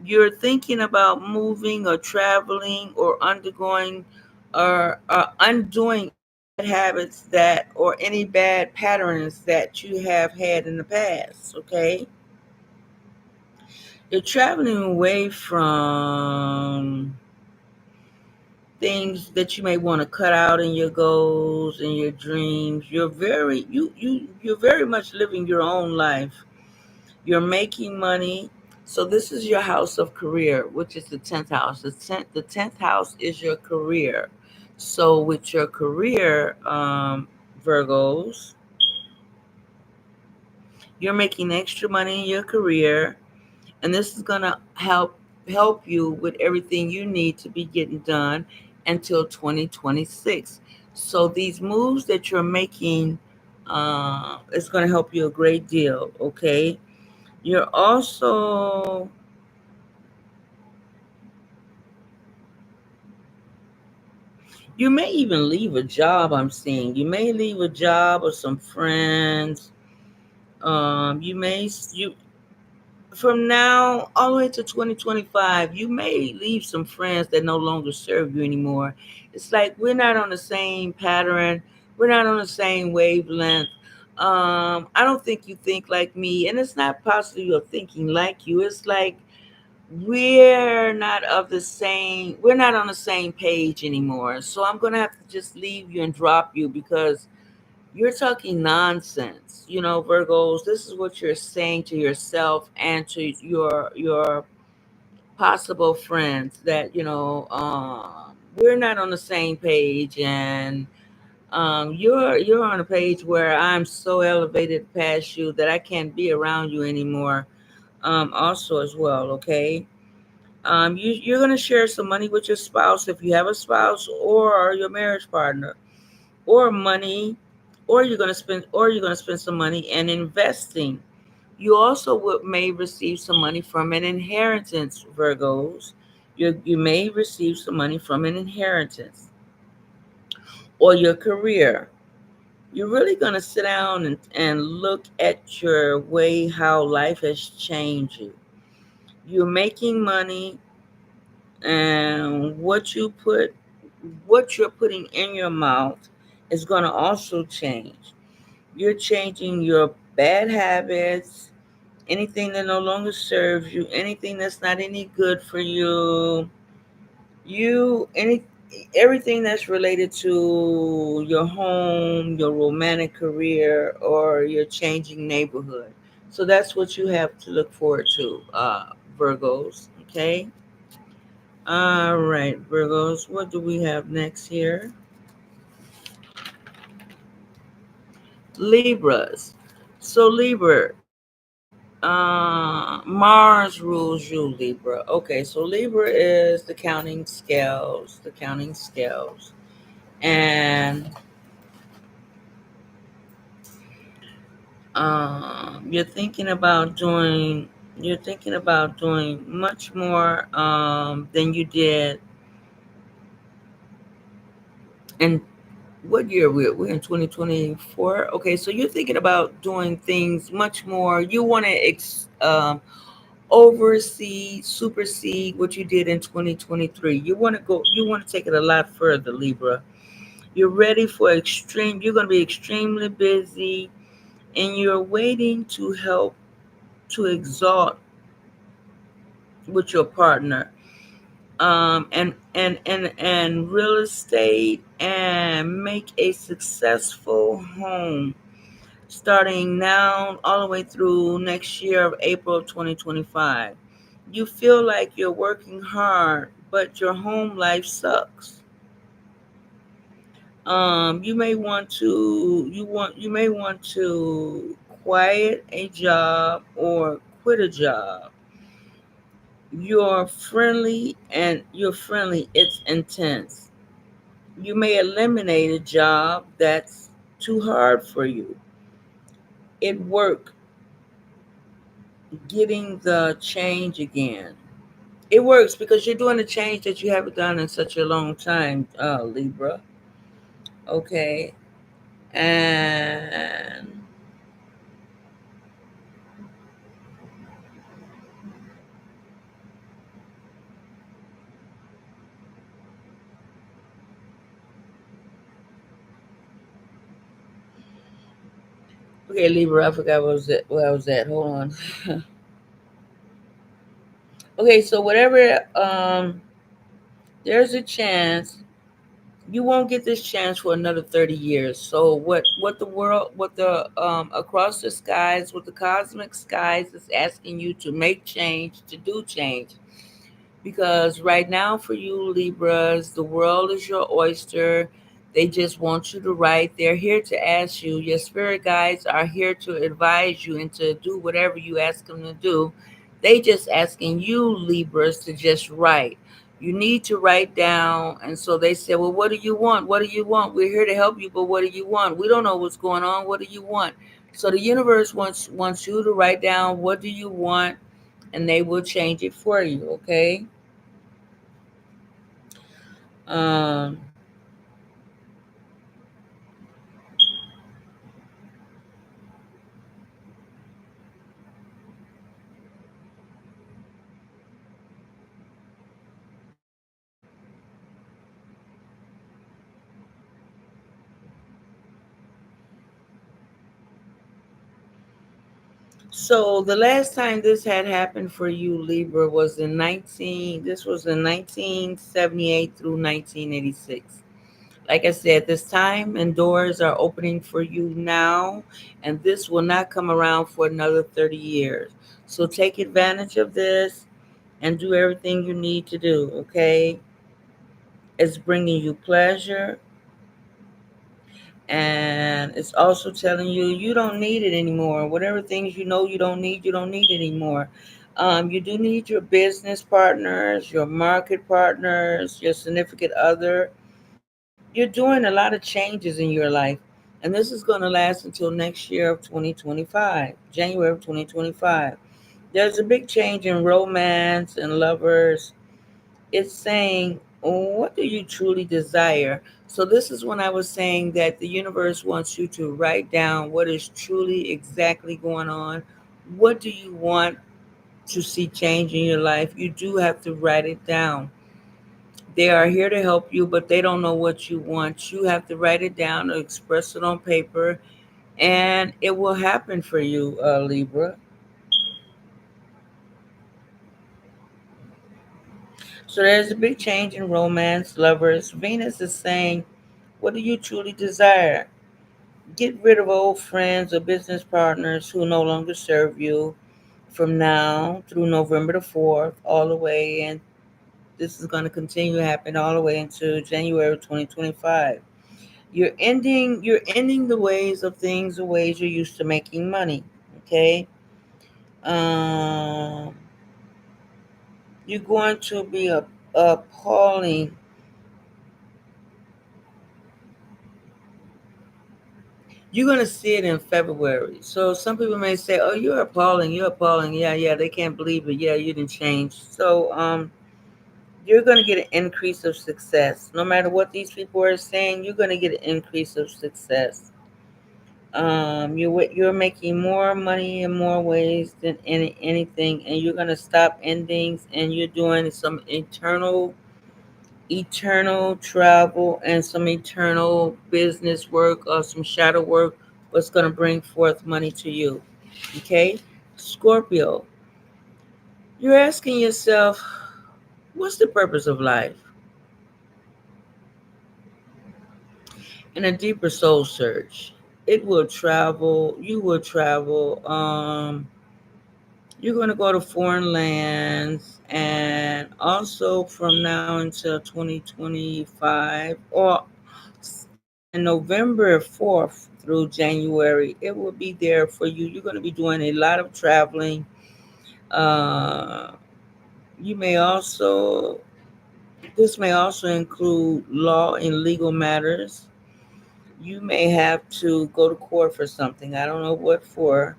You're thinking about moving or traveling or undergoing or undoing any bad habits that or any bad patterns that you have had in the past. Okay. You're traveling away from things that you may want to cut out in your goals and your dreams. You're very much living your own life. You're making money. So this is your house of career, which is the 10th house. The tenth house is your career. So with your career, Virgos, you're making extra money in your career, and this is gonna help you with everything you need to be getting done until 2026. So these moves that you're making is going to help you a great deal. Okay, you're also you may even leave a job. I'm seeing you may leave a job or some friends. You may you from now all the way to 2025, you may leave some friends that no longer serve you anymore. It's like we're not on the same pattern, we're not on the same wavelength. I don't think you think like me, and it's not possibly you're thinking like you. It's like we're not on the same page anymore. So I'm gonna have to just leave you and drop you because you're talking nonsense. Virgos, this is what you're saying to yourself and to your possible friends that, we're not on the same page, and you're on a page where I'm so elevated past you that I can't be around you anymore. Also as well, okay? You're gonna share some money with your spouse if you have a spouse or your marriage partner, or money, or you're going to spend some money in investing. You also may receive some money from an inheritance, Virgos. You may receive some money from an inheritance or your career. You're really going to sit down and look at your way how life has changed you. You're making money, and what you're putting in your mouth is going to also change. You're changing your bad habits, anything that no longer serves you, anything that's not any good for you. You any Everything that's related to your home, your romantic career, or your changing neighborhood. So that's what you have to look forward to, Virgos. Okay. All right, Virgos. What do we have next here? Libras. So Libra, Mars rules you, Libra. Okay, so Libra is the counting scales, and you're thinking about doing much more than you did in what year we're in 2024. Okay, so you're thinking about doing things much more. You want to oversee, supersede what you did in 2023. You want to take it a lot further, Libra. You're going to be extremely busy, and you're waiting to help to exalt. with your partner. And real estate, and make a successful home starting now all the way through next year of April 2025. You feel like you're working hard, but your home life sucks. You may want to quiet a job or quit a job. You're friendly, it's intense. You may eliminate a job that's too hard for you. It work getting the change again. It works because you're doing a change that you haven't done in such a long time, Libra. Okay. And okay, Libra, I forgot what was it where I was at. Hold on. Okay, so whatever there's a chance you won't get this chance for another 30 years. So what the across the skies, what the cosmic skies is asking you to make change, to do change. Because right now for you Libras, the world is your oyster. They just want you to write. They're here to ask you. Your spirit guides are here to advise you and to do whatever you ask them to do. They just asking you Libras to just write. You need to write down. And so they say, well, what do you want? What do you want? We're here to help you, but what do you want? We don't know what's going on. What do you want? So the universe wants you to write down what do you want, and they will change it for you. Okay. Um, so the last time this had happened for you, Libra, was in 19. This was in 1978 through 1986. Like I said, this time and doors are opening for you now, and this will not come around for another 30 years. So take advantage of this and do everything you need to do. Okay, it's bringing you pleasure, and it's also telling you you don't need it anymore. Whatever things you know you don't need it anymore. You do need your business partners, your market partners, your significant other. You're doing a lot of changes in your life, and this is going to last until next year of 2025, January of 2025. There's a big change in romance and lovers. It's saying, what do you truly desire? So, this is when I was saying that the universe wants you to write down what is truly exactly going on. What do you want to see change in your life? You do have to write it down. They are here to help you, but they don't know what you want. You have to write it down or express it on paper, and it will happen for you, Libra. So, there's a big change in romance, lovers. Venus is saying, what do you truly desire? Get rid of old friends or business partners who no longer serve you from now through November the 4th, all the way. And this is going to continue to happen all the way into January 2025. You're ending the ways of things, the ways you're used to making money. Okay. Um, you're going to be appalling. You're going to see it in February. So some people may say, "Oh, you're appalling. You're appalling." Yeah, yeah. They can't believe it. Yeah, you didn't change. So you're going to get an increase of success. No matter what these people are saying, you're going to get an increase of success. You're making more money in more ways than anything, and you're going to stop endings, and you're doing some eternal travel and some eternal business work or some shadow work, what's going to bring forth money to you. Okay, Scorpio, You're asking yourself, what's the purpose of life? In a deeper soul search, it will travel, you will travel, you're going to go to foreign lands, and also from now until 2025, or in November 4th through January, it will be there for you. You're going to be doing a lot of traveling. uh, you may also This may also include law and legal matters. You may have to go to court for something. I don't know what for.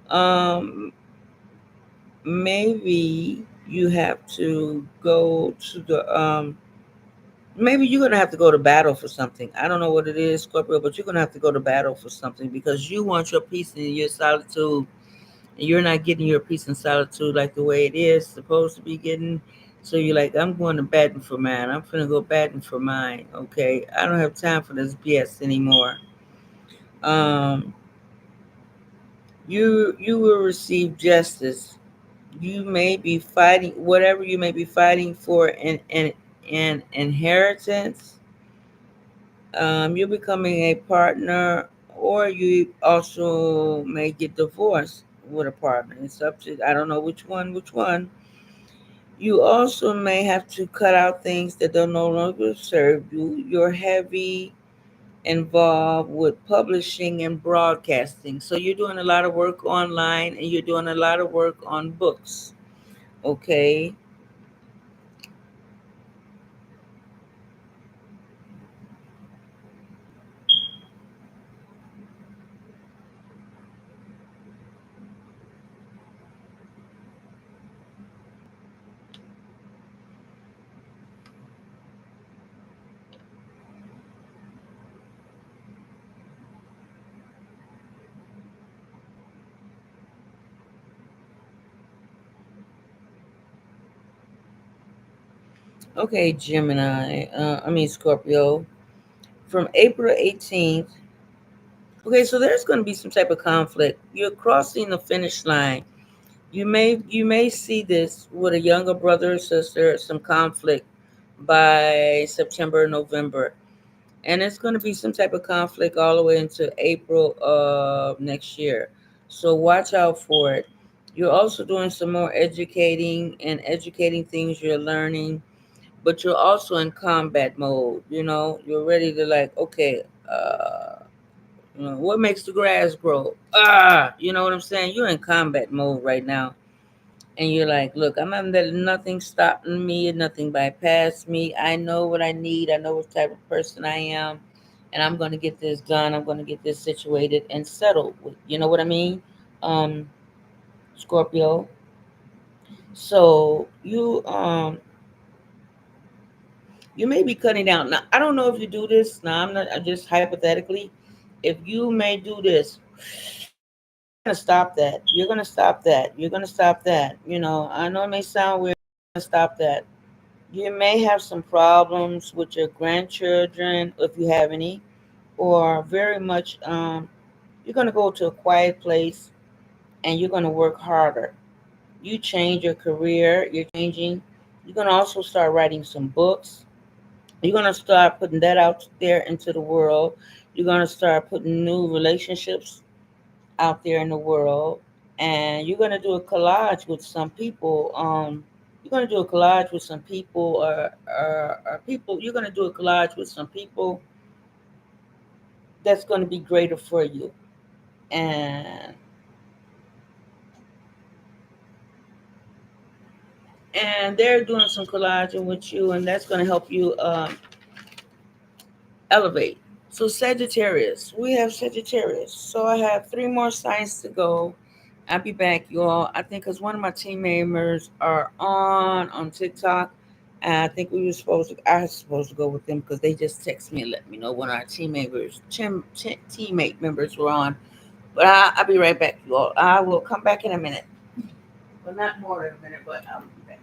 Um, Maybe you have to go to the maybe you're gonna have to go to battle for something. I don't know what it is, Scorpio, but you're gonna have to go to battle for something because you want your peace and your solitude, and you're not getting your peace and solitude like the way it is supposed to be getting. So you're like, I'm going to batting for mine. I'm gonna go batting for mine. Okay, I don't have time for this BS anymore. Um, you will receive justice. You may be fighting whatever you may be fighting for an inheritance. You're becoming a partner, or you also may get divorced with a partner. It's up to, I don't know which one. Which one? You also may have to cut out things that don't no longer serve you. You're heavy involved with publishing and broadcasting, so you're doing a lot of work online and you're doing a lot of work on books. Okay. Okay, Gemini. I mean Scorpio. From April 18th. Okay, so there's going to be some type of conflict. You're crossing the finish line. You may see this with a younger brother or sister, some conflict by September, November. And it's going to be some type of conflict all the way into April of next year. So watch out for it. You're also doing some more educating and educating things you're learning, but you're also in combat mode. You're ready to, like, okay, what makes the grass grow? You know what I'm saying? You're in combat mode right now. And you're like, look, I'm not letting nothing stop me, nothing bypass me. I know what I need. I know what type of person I am. And I'm going to get this done. I'm going to get this situated and settled with. You know what I mean? Um, Scorpio. So you may be cutting down. Now, I don't know if you do this. Now, I'm not, I'm just hypothetically. If you may do this, you're going to stop that. You're going to stop that. You're going to stop that. I know it may sound weird. You're going to stop that. You may have some problems with your grandchildren, if you have any, or very much, you're going to go to a quiet place and you're going to work harder. You change your career, you're changing. You're going to also start writing some books. You're going to start putting that out there into the world. You're going to start putting new relationships out there in the world. And you're going to do a collage with some people. You're going to do a collage with some people, or people, you're going to do a collage with some people that's going to be greater for you. And they're doing some collaging with you, and that's going to help you elevate. So Sagittarius, we have Sagittarius. So I have three more signs to go. I'll be back, y'all. I think because one of my team members are on TikTok, and I think I was supposed to go with them because they just text me and let me know when our teammate members were on. But I'll be right back, you all. I will come back in a minute. Well, not more than a minute, but I'll be back.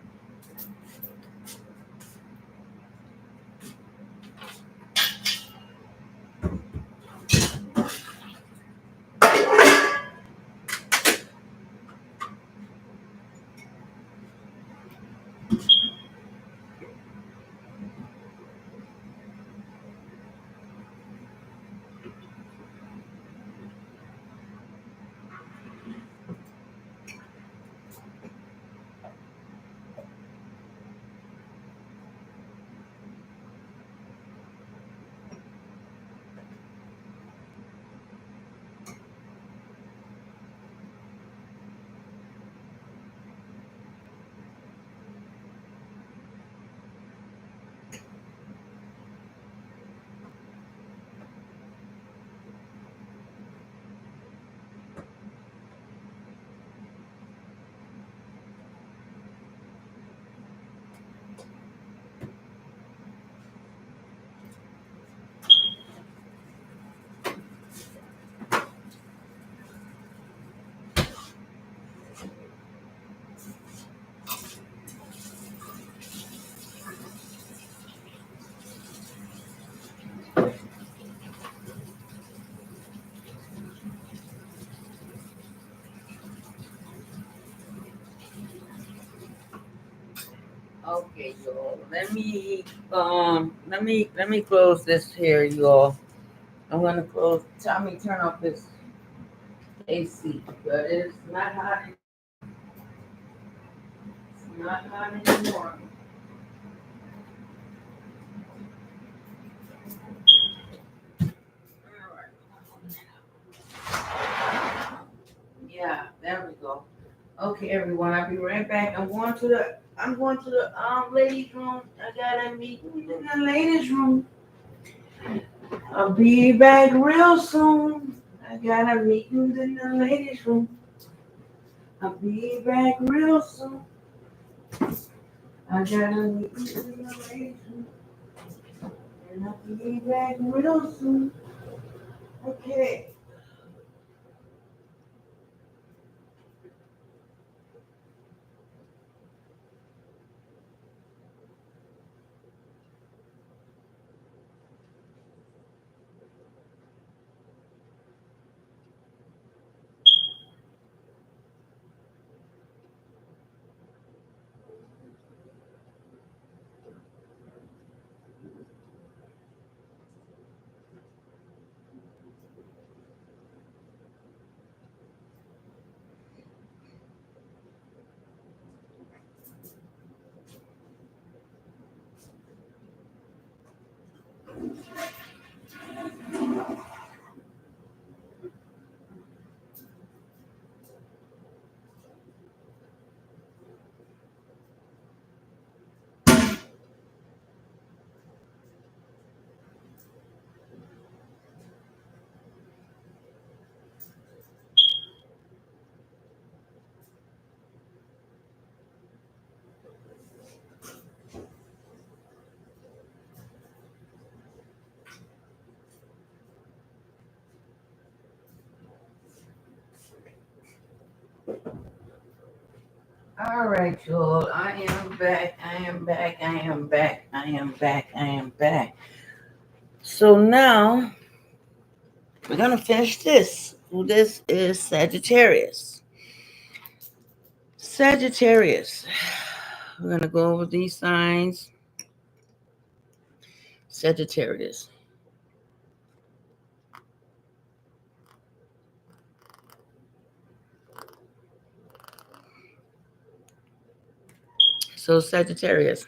Okay, y'all. Let me close this here, y'all. I'm gonna close. Tommy, turn off this AC, but it's not hot anymore. It's not hot anymore. All right. Yeah, there we go. Okay, everyone. I'll be right back. I'm going to the ladies' room. I got a meeting in the ladies' room. I'll be back real soon. I got a meeting in the ladies' room. I'll be back real soon. I got a meeting in the ladies' room. And I'll be back real soon. Okay. All right, y'all. I am back. I am back. I am back. I am back. I am back. So now we're going to finish this. This is Sagittarius. Sagittarius. We're going to go over these signs. Sagittarius. So, Sagittarius,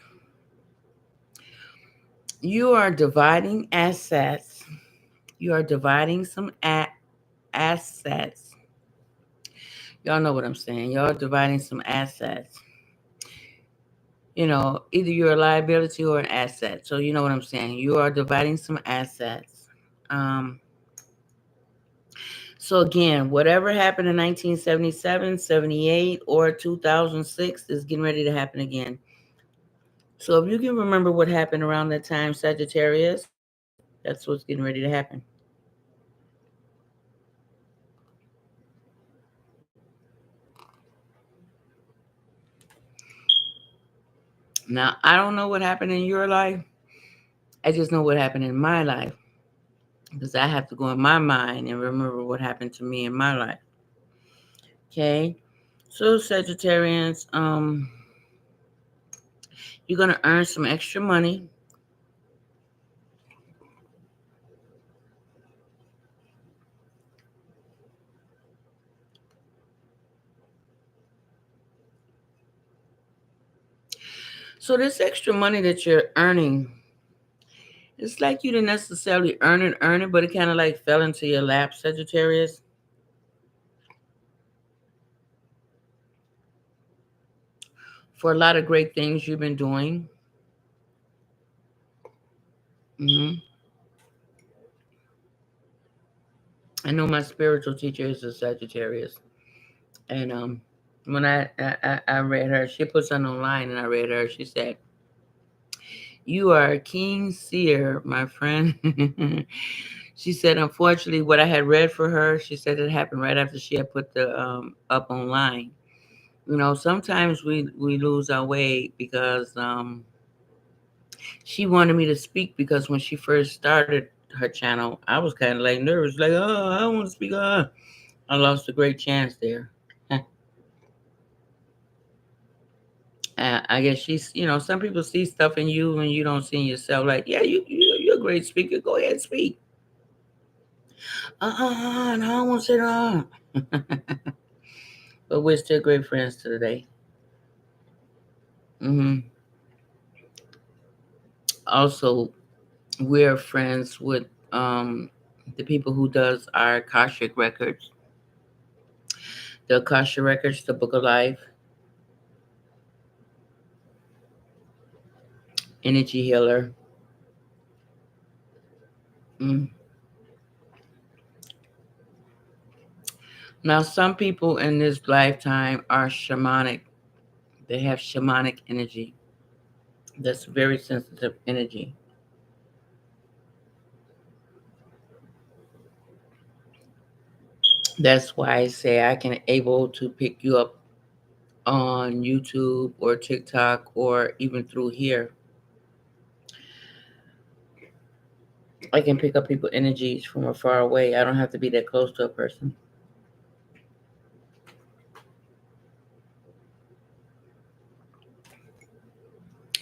you are dividing assets. You are dividing some assets. Y'all know what I'm saying. Y'all are dividing some assets. Either you're a liability or an asset. So, you know what I'm saying. You are dividing some assets. Um, so, again, whatever happened in 1977, 78, or 2006 is getting ready to happen again. So, if you can remember what happened around that time, Sagittarius, that's what's getting ready to happen. Now, I don't know what happened in your life. I just know what happened in my life because I have to go in my mind and remember what happened to me in my life. Okay. So, Sagittarians, you're going to earn some extra money. So, this extra money that you're earning, it's like you didn't necessarily earn it, but it kind of like fell into your lap, Sagittarius. For a lot of great things you've been doing. hmm I know my spiritual teacher is a Sagittarius. And when I read her, she put something online and I read her. She said, "You are a keen seer, my friend." She said, unfortunately, what I had read for her, she said it happened right after she had put the up online. Sometimes we lose our way because she wanted me to speak because when she first started her channel, I was kind of like nervous, like, oh, I don't want to speak. I lost a great chance there. I guess she's, some people see stuff in you and you don't see in yourself. Like, yeah, you're a great speaker. Go ahead, speak. No, I won't sit on. But we're still great friends today. hmm Also, we're friends with the people who does our Akashic records, the Akashic records, the Book of Life, Energy Healer. Mm. Now, some people in this lifetime are shamanic. They have shamanic energy. That's very sensitive energy. That's why I say I can able to pick you up on YouTube or TikTok or even through here. I can pick up people energies from afar away. I don't have to be that close to a person.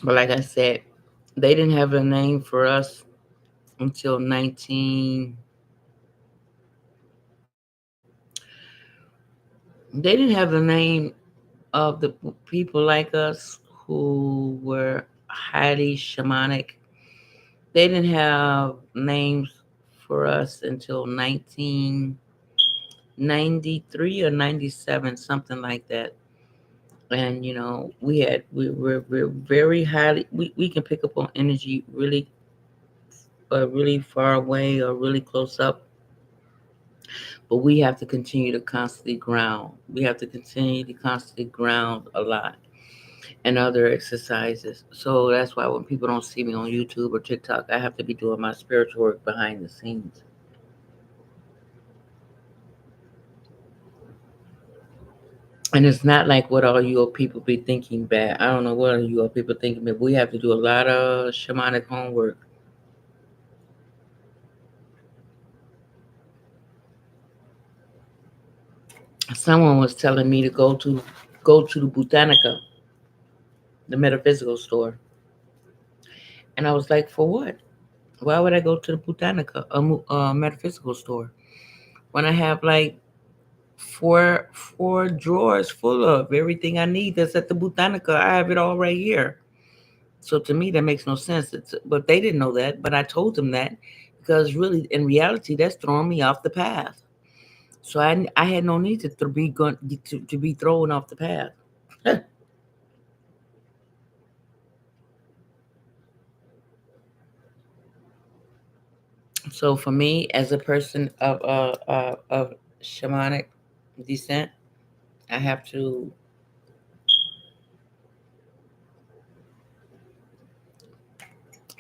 But like I said, they didn't have a name for us until 19. They didn't have the name of the people like us who were highly shamanic. They didn't have names for us until 1993 or 97, something like that. And we're very highly, we can pick up on energy really far away or really close up, but we have to continue to constantly ground. We have to continue to constantly ground a lot and other exercises. So that's why when people don't see me on YouTube or TikTok, I have to be doing my spiritual work behind the scenes. And it's not like what all you old people be thinking bad. I don't know what all you old people thinking, but we have to do a lot of shamanic homework. Someone was telling me to go to the Botanica, the metaphysical store, and I was like, for what? Why would I go to the Botanica, a metaphysical store, when I have like four drawers full of everything I need that's at the Botanica? I have it all right here. So to me, that makes no sense. But they didn't know that. But I told them that because really, in reality, that's throwing me off the path. So I had no need to be thrown off the path. So for me, as a person of shamanic descent, I have to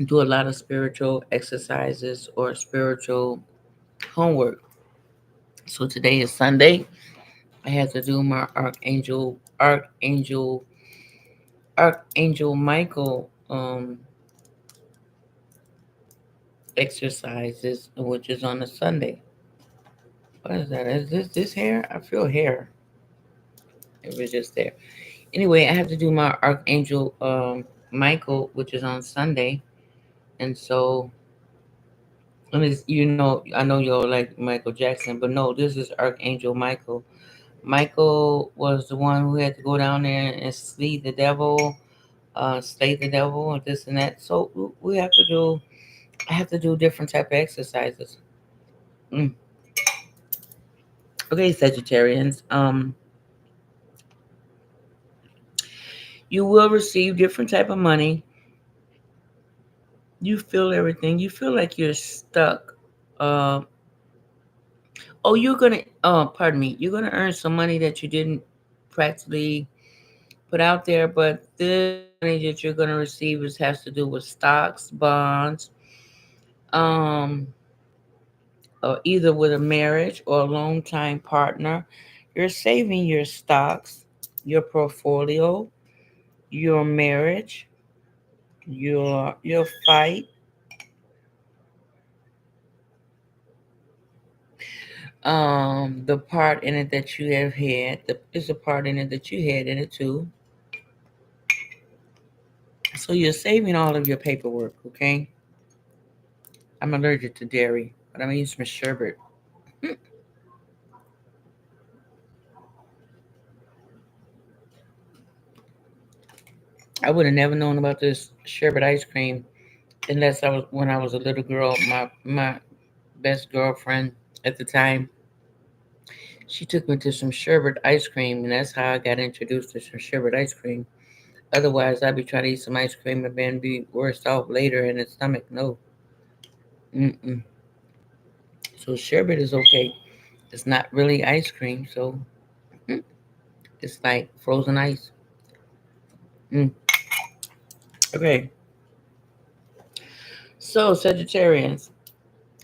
do a lot of spiritual exercises or spiritual homework. So today is Sunday. I had to do my Archangel Michael exercises, which is on a Sunday. What is that? Is this hair? I feel hair. It was just there. Anyway, I have to do my Archangel Michael, which is on Sunday, and so I know y'all like Michael Jackson, but no, this is Archangel Michael. Michael was the one who had to go down there and slay the devil, and this and that. So we have to do. I have to do different type of exercises. Mm. Okay, Sagittarians. You will receive different type of money. You feel everything. You feel like you're stuck. Uh, oh, you're gonna. Pardon me. You're gonna earn some money that you didn't practically put out there, but this money that you're gonna receive has to do with stocks, bonds, um, or either with a marriage or a long time partner. You're saving your stocks, your portfolio, your marriage, your fight, the part in it that you have had. There's a part in it that you had in it too. So you're saving all of your paperwork, okay? I'm allergic to dairy, but I'm gonna use some sherbet. I would have never known about this sherbet ice cream unless I was when I was a little girl. My best girlfriend at the time, she took me to some sherbet ice cream, and that's how I got introduced to some sherbet ice cream. Otherwise, I'd be trying to eat some ice cream and then be worse off later in the stomach. No. Mm-mm. So sherbet is okay. It's not really ice cream, so mm, it's like frozen ice. Mm. Okay. So Sagittarians,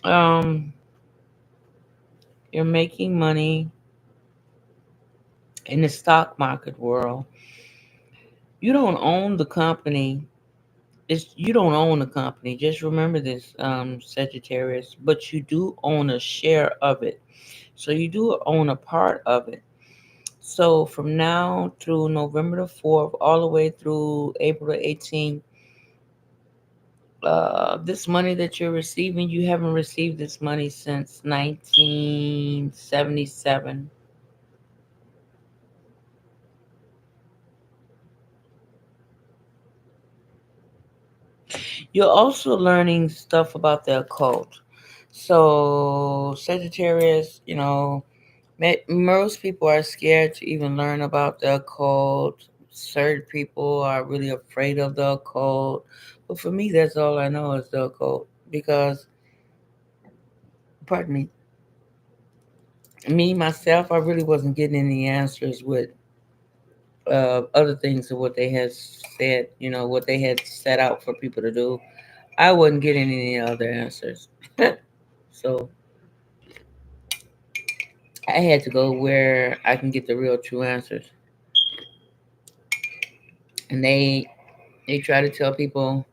um, you're making money in the stock market world. You don't own the company. You don't own the company. Just remember this, Sagittarius. But you do own a share of it. So you do own a part of it. So from now through November the 4th, all the way through April the 18th, this money that you're receiving, you haven't received this money since 1977. You're also learning stuff about the occult. So, Sagittarius, most people are scared to even learn about the occult. Certain people are really afraid of the occult. But for me, that's all I know is the occult. Because, pardon me, myself, I really wasn't getting any answers with other things of what they had said, what they had set out for people to do. I wasn't getting any other answers. So I had to go where I can get the real true answers. And they try to tell people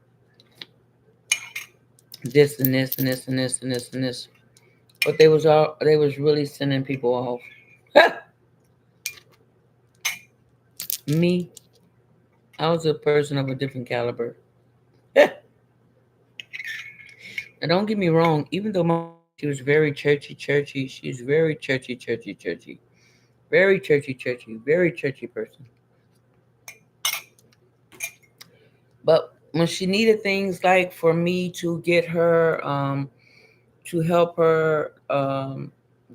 this and this and this and this and this and this. But they was really sending people off. Me, I was a person of a different caliber. Now don't get me wrong, even though my mom, she was very churchy, she's very churchy. Very churchy, very churchy person. But when she needed things like for me to get her to help her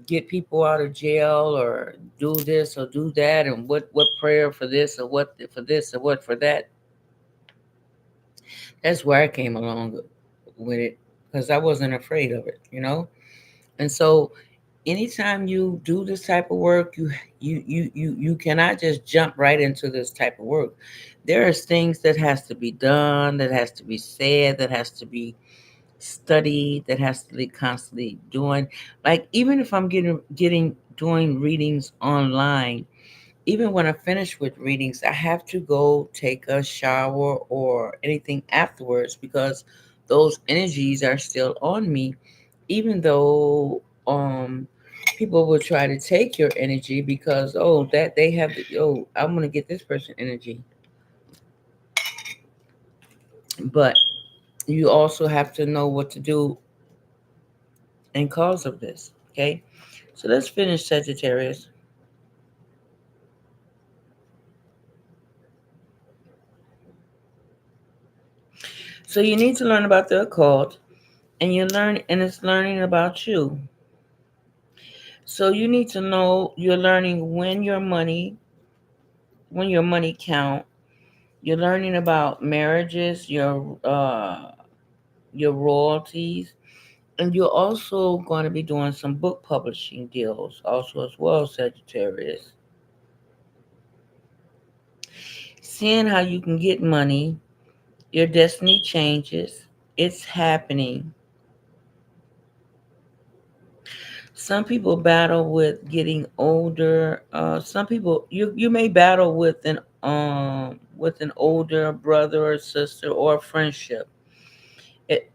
get people out of jail or do this or do that and what prayer for this or what for this or what for that, that's where I came along with it because I wasn't afraid of it. And so anytime you do this type of work, you cannot just jump right into this type of work. There is things that has to be done, that has to be said, that has to be studied, that has to be constantly doing. Like even if I'm getting doing readings online, even when I finish with readings, I have to go take a shower or anything afterwards because those energies are still on me, even though people will try to take your energy because that they have I'm gonna get this person energy. But you also have to know what to do in cause of this. Okay. So let's finish Sagittarius. So you need to learn about the occult and it's learning about you. So you need to know you're learning when your money count. You're learning about marriages, your royalties, and you're also going to be doing some book publishing deals also as well, Sagittarius. Seeing how you can get money, your destiny changes. It's happening. Some people battle with getting older. Some people you may battle with an older brother or sister or a friendship.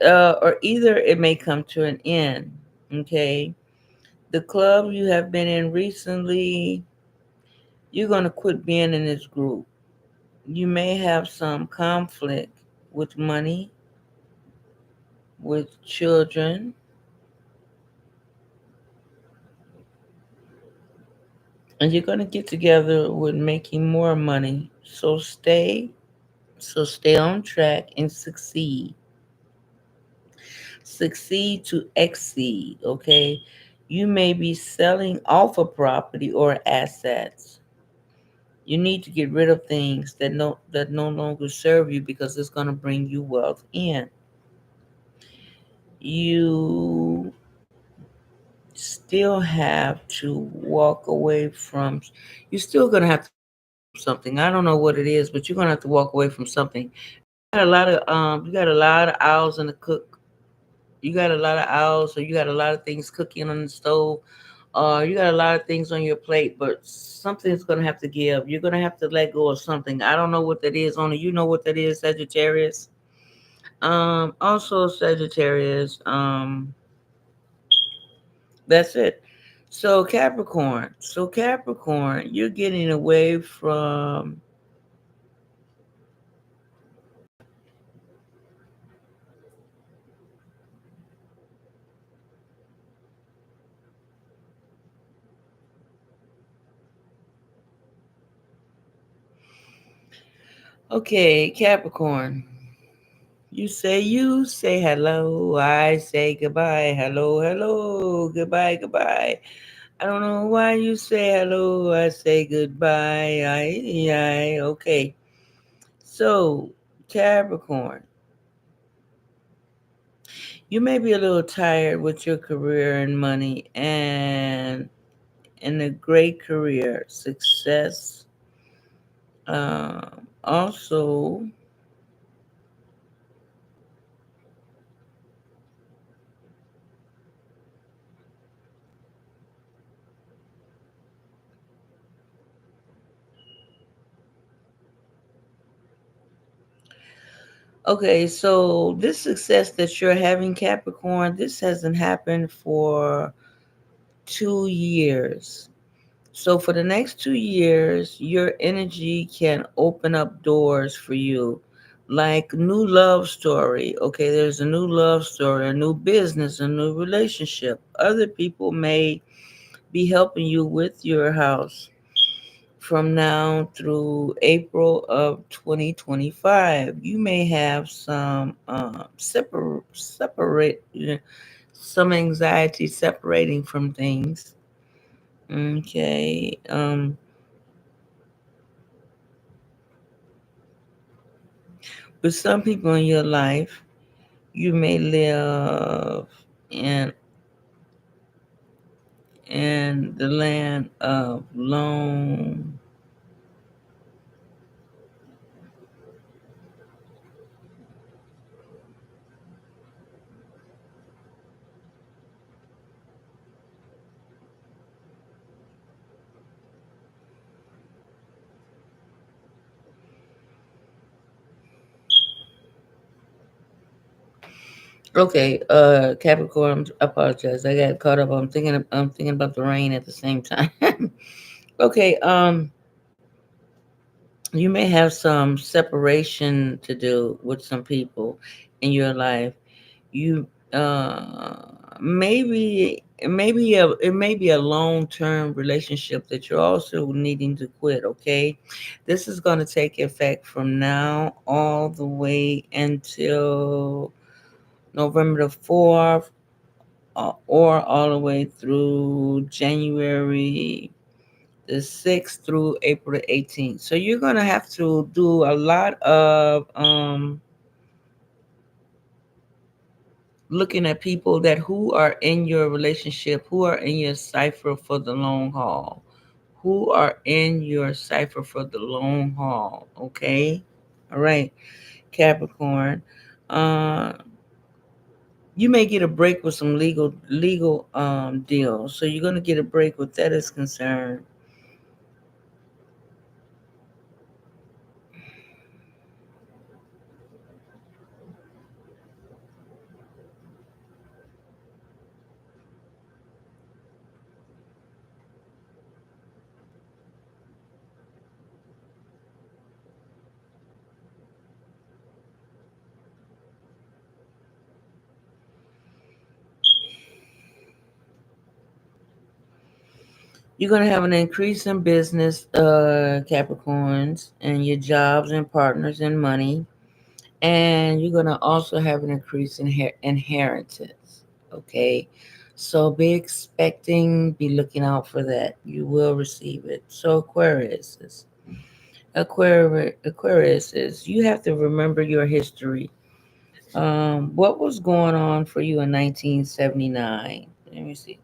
Or either it may come to an end. Okay, the club you have been in recently, you're gonna quit being in this group. You may have some conflict with money, with children, and you're going to get together with making more money. So stay on track and succeed. Succeed to exceed, okay? You may be selling off a property or assets. You need to get rid of things that no longer serve you because it's going to bring you wealth in. You still have to walk away from you're still going to have to walk away from something. I don't know what it is, but you're going to have to walk away from something. You got a lot of owls in the cook. You got a lot of owls, so you got a lot of things cooking on the stove. You got a lot of things on your plate, but something's gonna have to give. You're gonna have to let go of something. I don't know what that is. Only you know what that is, Sagittarius. Also Sagittarius. That's it. So Capricorn. So Capricorn, you're getting away from. Okay, Capricorn. You say hello, I say goodbye. Hello, hello, goodbye, goodbye. I don't know why you say hello, I say goodbye. Okay. So, Capricorn, you may be a little tired with your career and money and in a great career, success. Also, okay, so this success that you're having, Capricorn, this hasn't happened for 2 years. So for the next 2 years, your energy can open up doors for you. Like new love story. Okay, there's a new love story, a new business, a new relationship. Other people may be helping you with your house from now through April of 2025. You may have some some anxiety separating from things. Okay. With some people in your life, you may live in in the land of lone. Okay, Capricorn, I apologize. I got caught up. I'm thinking about the rain at the same time. Okay, you may have some separation to do with some people in your life. You it may be a long-term relationship that you're also needing to quit. Okay, this is going to take effect from now all the way until November the 4th, or all the way through January the 6th through April the 18th. So you're going to have to do a lot of looking at people that who are in your relationship, who are in your cipher for the long haul, who are in your cipher for the long haul. Okay, all right, Capricorn. Uh, you may get a break with some legal deals. So you're gonna get a break with that is concerned. You're going to have an increase in business, Capricorns, and your jobs and partners and money. And you're going to also have an increase in inheritance. Okay. So be expecting, be looking out for that. You will receive it. So Aquarius is you have to remember your history. What was going on for you in 1979? Let me see.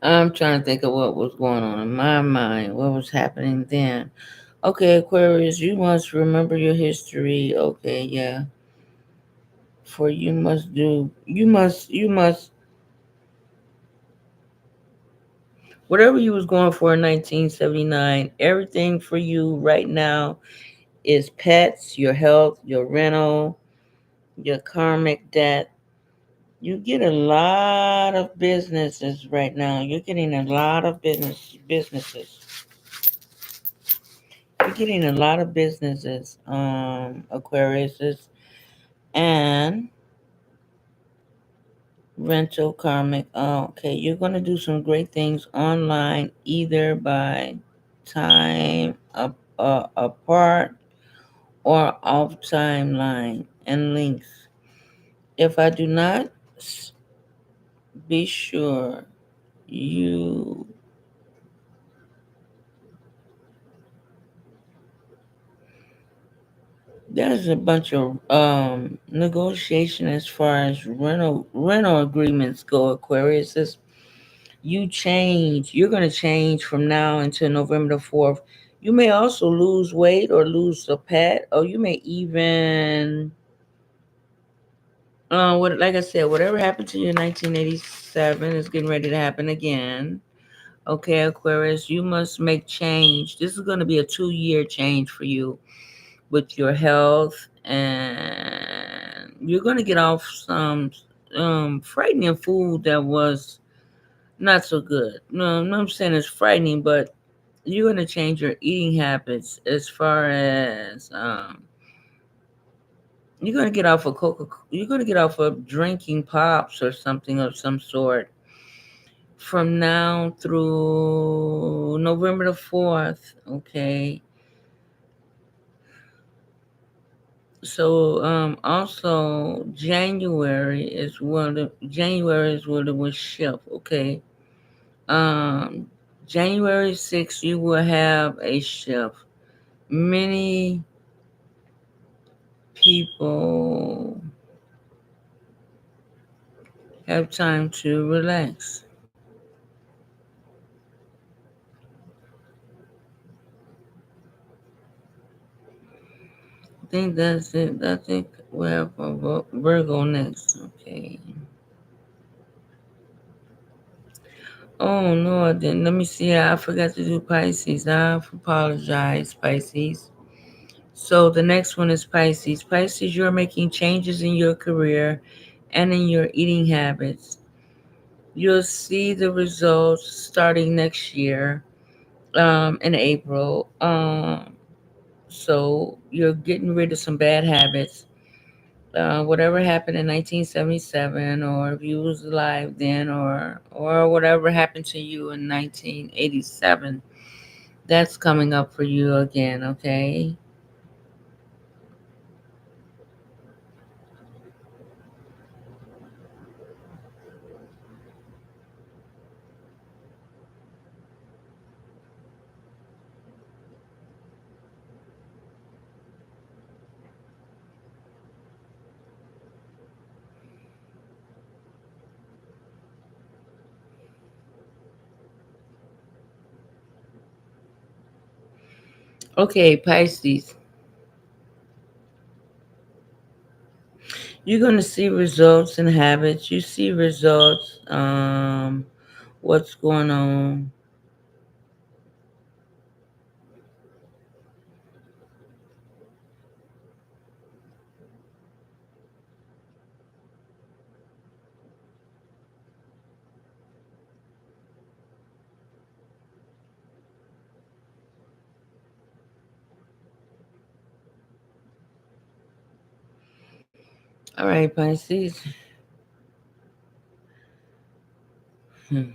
I'm trying to think of what was going on in my mind. What was happening then? Okay, Aquarius, you must remember your history. Okay, yeah. For you must whatever you was going for in 1979, everything for you right now is pets, your health, your rental, your karmic debt. You get a lot of businesses right now. You're getting a lot of businesses. You're getting a lot of businesses, Aquariuses, and rental karmic. Okay, you're gonna do some great things online, either by time apart or off timeline and links. If I do not, be sure you there's a bunch of negotiation as far as rental agreements go, Aquarius. You're going to change from now until November the 4th. You may also lose weight or lose a pet, or you may even what like I said, whatever happened to you in 1987 is getting ready to happen again. Okay, Aquarius, you must make change. This is going to be a 2-year change for you with your health, and you're going to get off some frightening food that was not so good. No, I'm not saying it's frightening, but you're going to change your eating habits as far as you're going to get off of Coca. You're going to get off of drinking pops or something of some sort from now through November the 4th. Okay. So also January is when it will shift. Okay. Um January 6th you will have a shift. Many people have time to relax. I think that's it. I think we have a Virgo next. Okay. Oh no, I didn't. Let me see. I forgot to do Pisces. I apologize, Pisces. So the next one is Pisces. Pisces, you're making changes in your career and in your eating habits. You'll see the results starting next year, in April. So you're getting rid of some bad habits. Whatever happened in 1977, or if you was alive then, or whatever happened to you in 1987, that's coming up for you again. Okay. Okay, Pisces. You're going to see results in habits. You see results. What's going on? All right, Pisces. Hmm.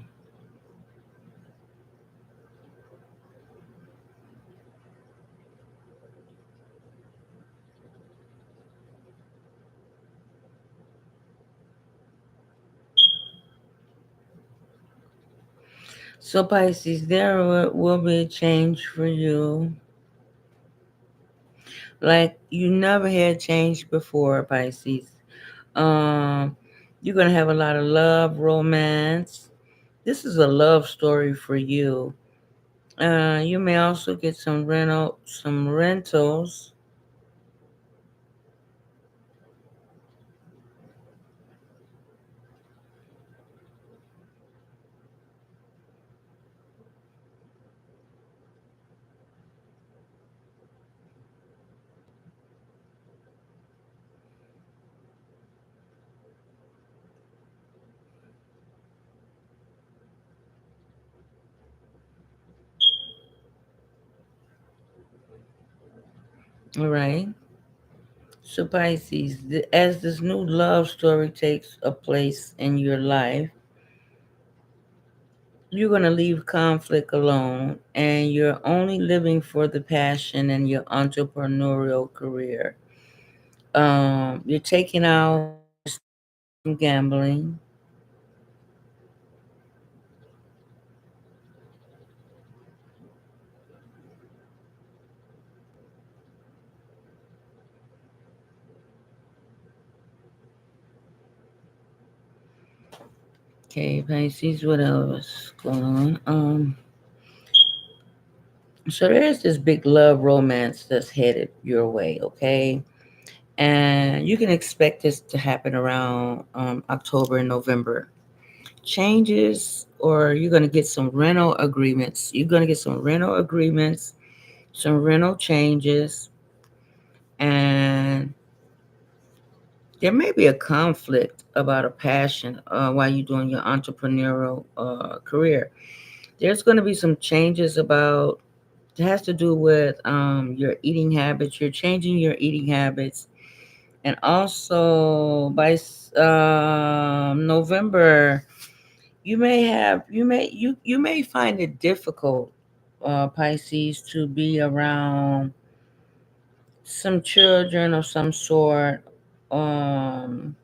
So, Pisces, there will be a change for you. Like you never had change before, Pisces. Um, you're gonna have a lot of love, romance. This is a love story for you. You may also get some rentals. All right. So Pisces, as this new love story takes a place in your life, you're gonna leave conflict alone, and you're only living for the passion and your entrepreneurial career. You're taking out your savings from gambling. Okay, Pisces, what else going on? So there's this big love romance that's headed your way, okay? And you can expect this to happen around October and November. Changes, or you're going to get some rental agreements. You're going to get some rental agreements, some rental changes, and there may be a conflict about a passion while you're doing your entrepreneurial career. There's going to be some changes about, it has to do with your eating habits. You're changing your eating habits. And also by November, you may find it difficult, Pisces, to be around some children of some sort. Um,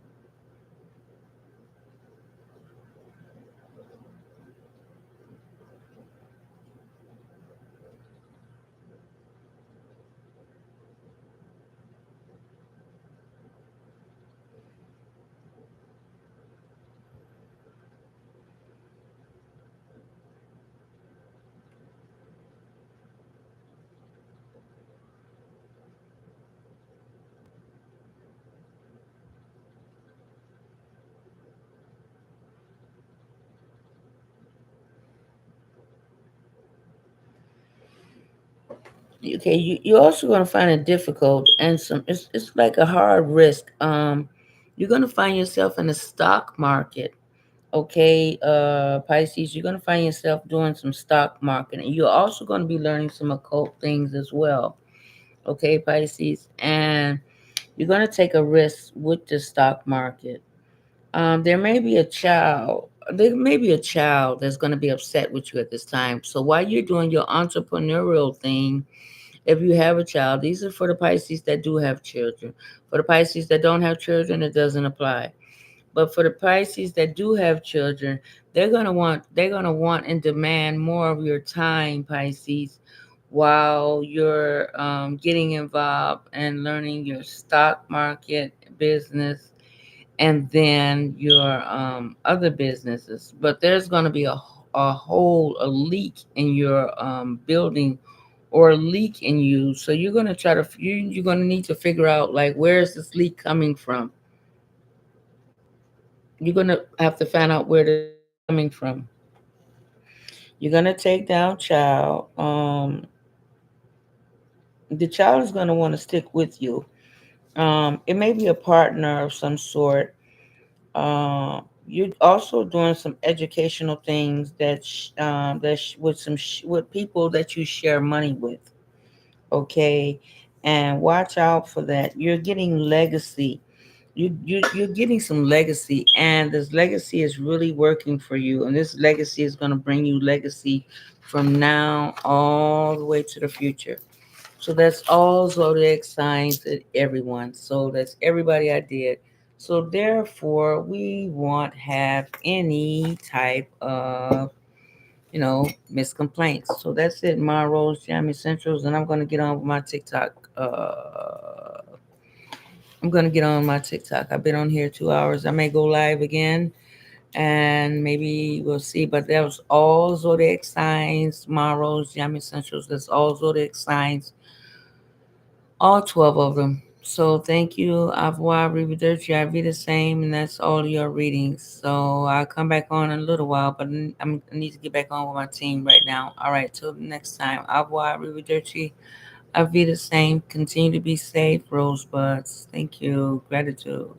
okay, you're also going to find it difficult, and it's like a hard risk. You're going to find yourself in the stock market. Okay, Pisces, you're going to find yourself doing some stock market, and you're also going to be learning some occult things as well. Okay, Pisces, and you're going to take a risk with the stock market. There may be a child. There may be a child that's going to be upset with you at this time. So while you're doing your entrepreneurial thing, if you have a child, these are for the Pisces that do have children. For the Pisces that don't have children, it doesn't apply. But for the Pisces that do have children, they're gonna want and demand more of your time, Pisces, while you're getting involved and learning your stock market business and then your other businesses. But there's gonna be a leak in your building or a leak in you. So you're gonna you're gonna need to figure out like where is this leak coming from. You're gonna have to find out where this leak coming from. You're gonna take down child. The child is gonna want to stick with you. It may be a partner of some sort. You're also doing some educational things with with people that you share money with. Okay, and watch out for that. You're getting legacy. You're getting some legacy, and this legacy is really working for you, and this legacy is going to bring you legacy from now all the way to the future. So that's all zodiac signs and everyone. So that's everybody I did. So therefore, we won't have any type of miscomplaints. So that's it, my Rose Jammy Centrals, and I'm gonna get on with my TikTok. I'm gonna get on my TikTok. I've been on here 2 hours. I may go live again, and maybe we'll see. But that was all zodiac signs, my Rose Jammy Centrals. That's all zodiac signs, all 12 of them. So thank you. Au revoir, arrivederci. I read the same, and that's all your readings. So I'll come back on in a little while, but I need to get back on with my team right now. All right, till next time. Au revoir, arrivederci. I read the same. Continue to be safe, rosebuds. Thank you. Gratitude.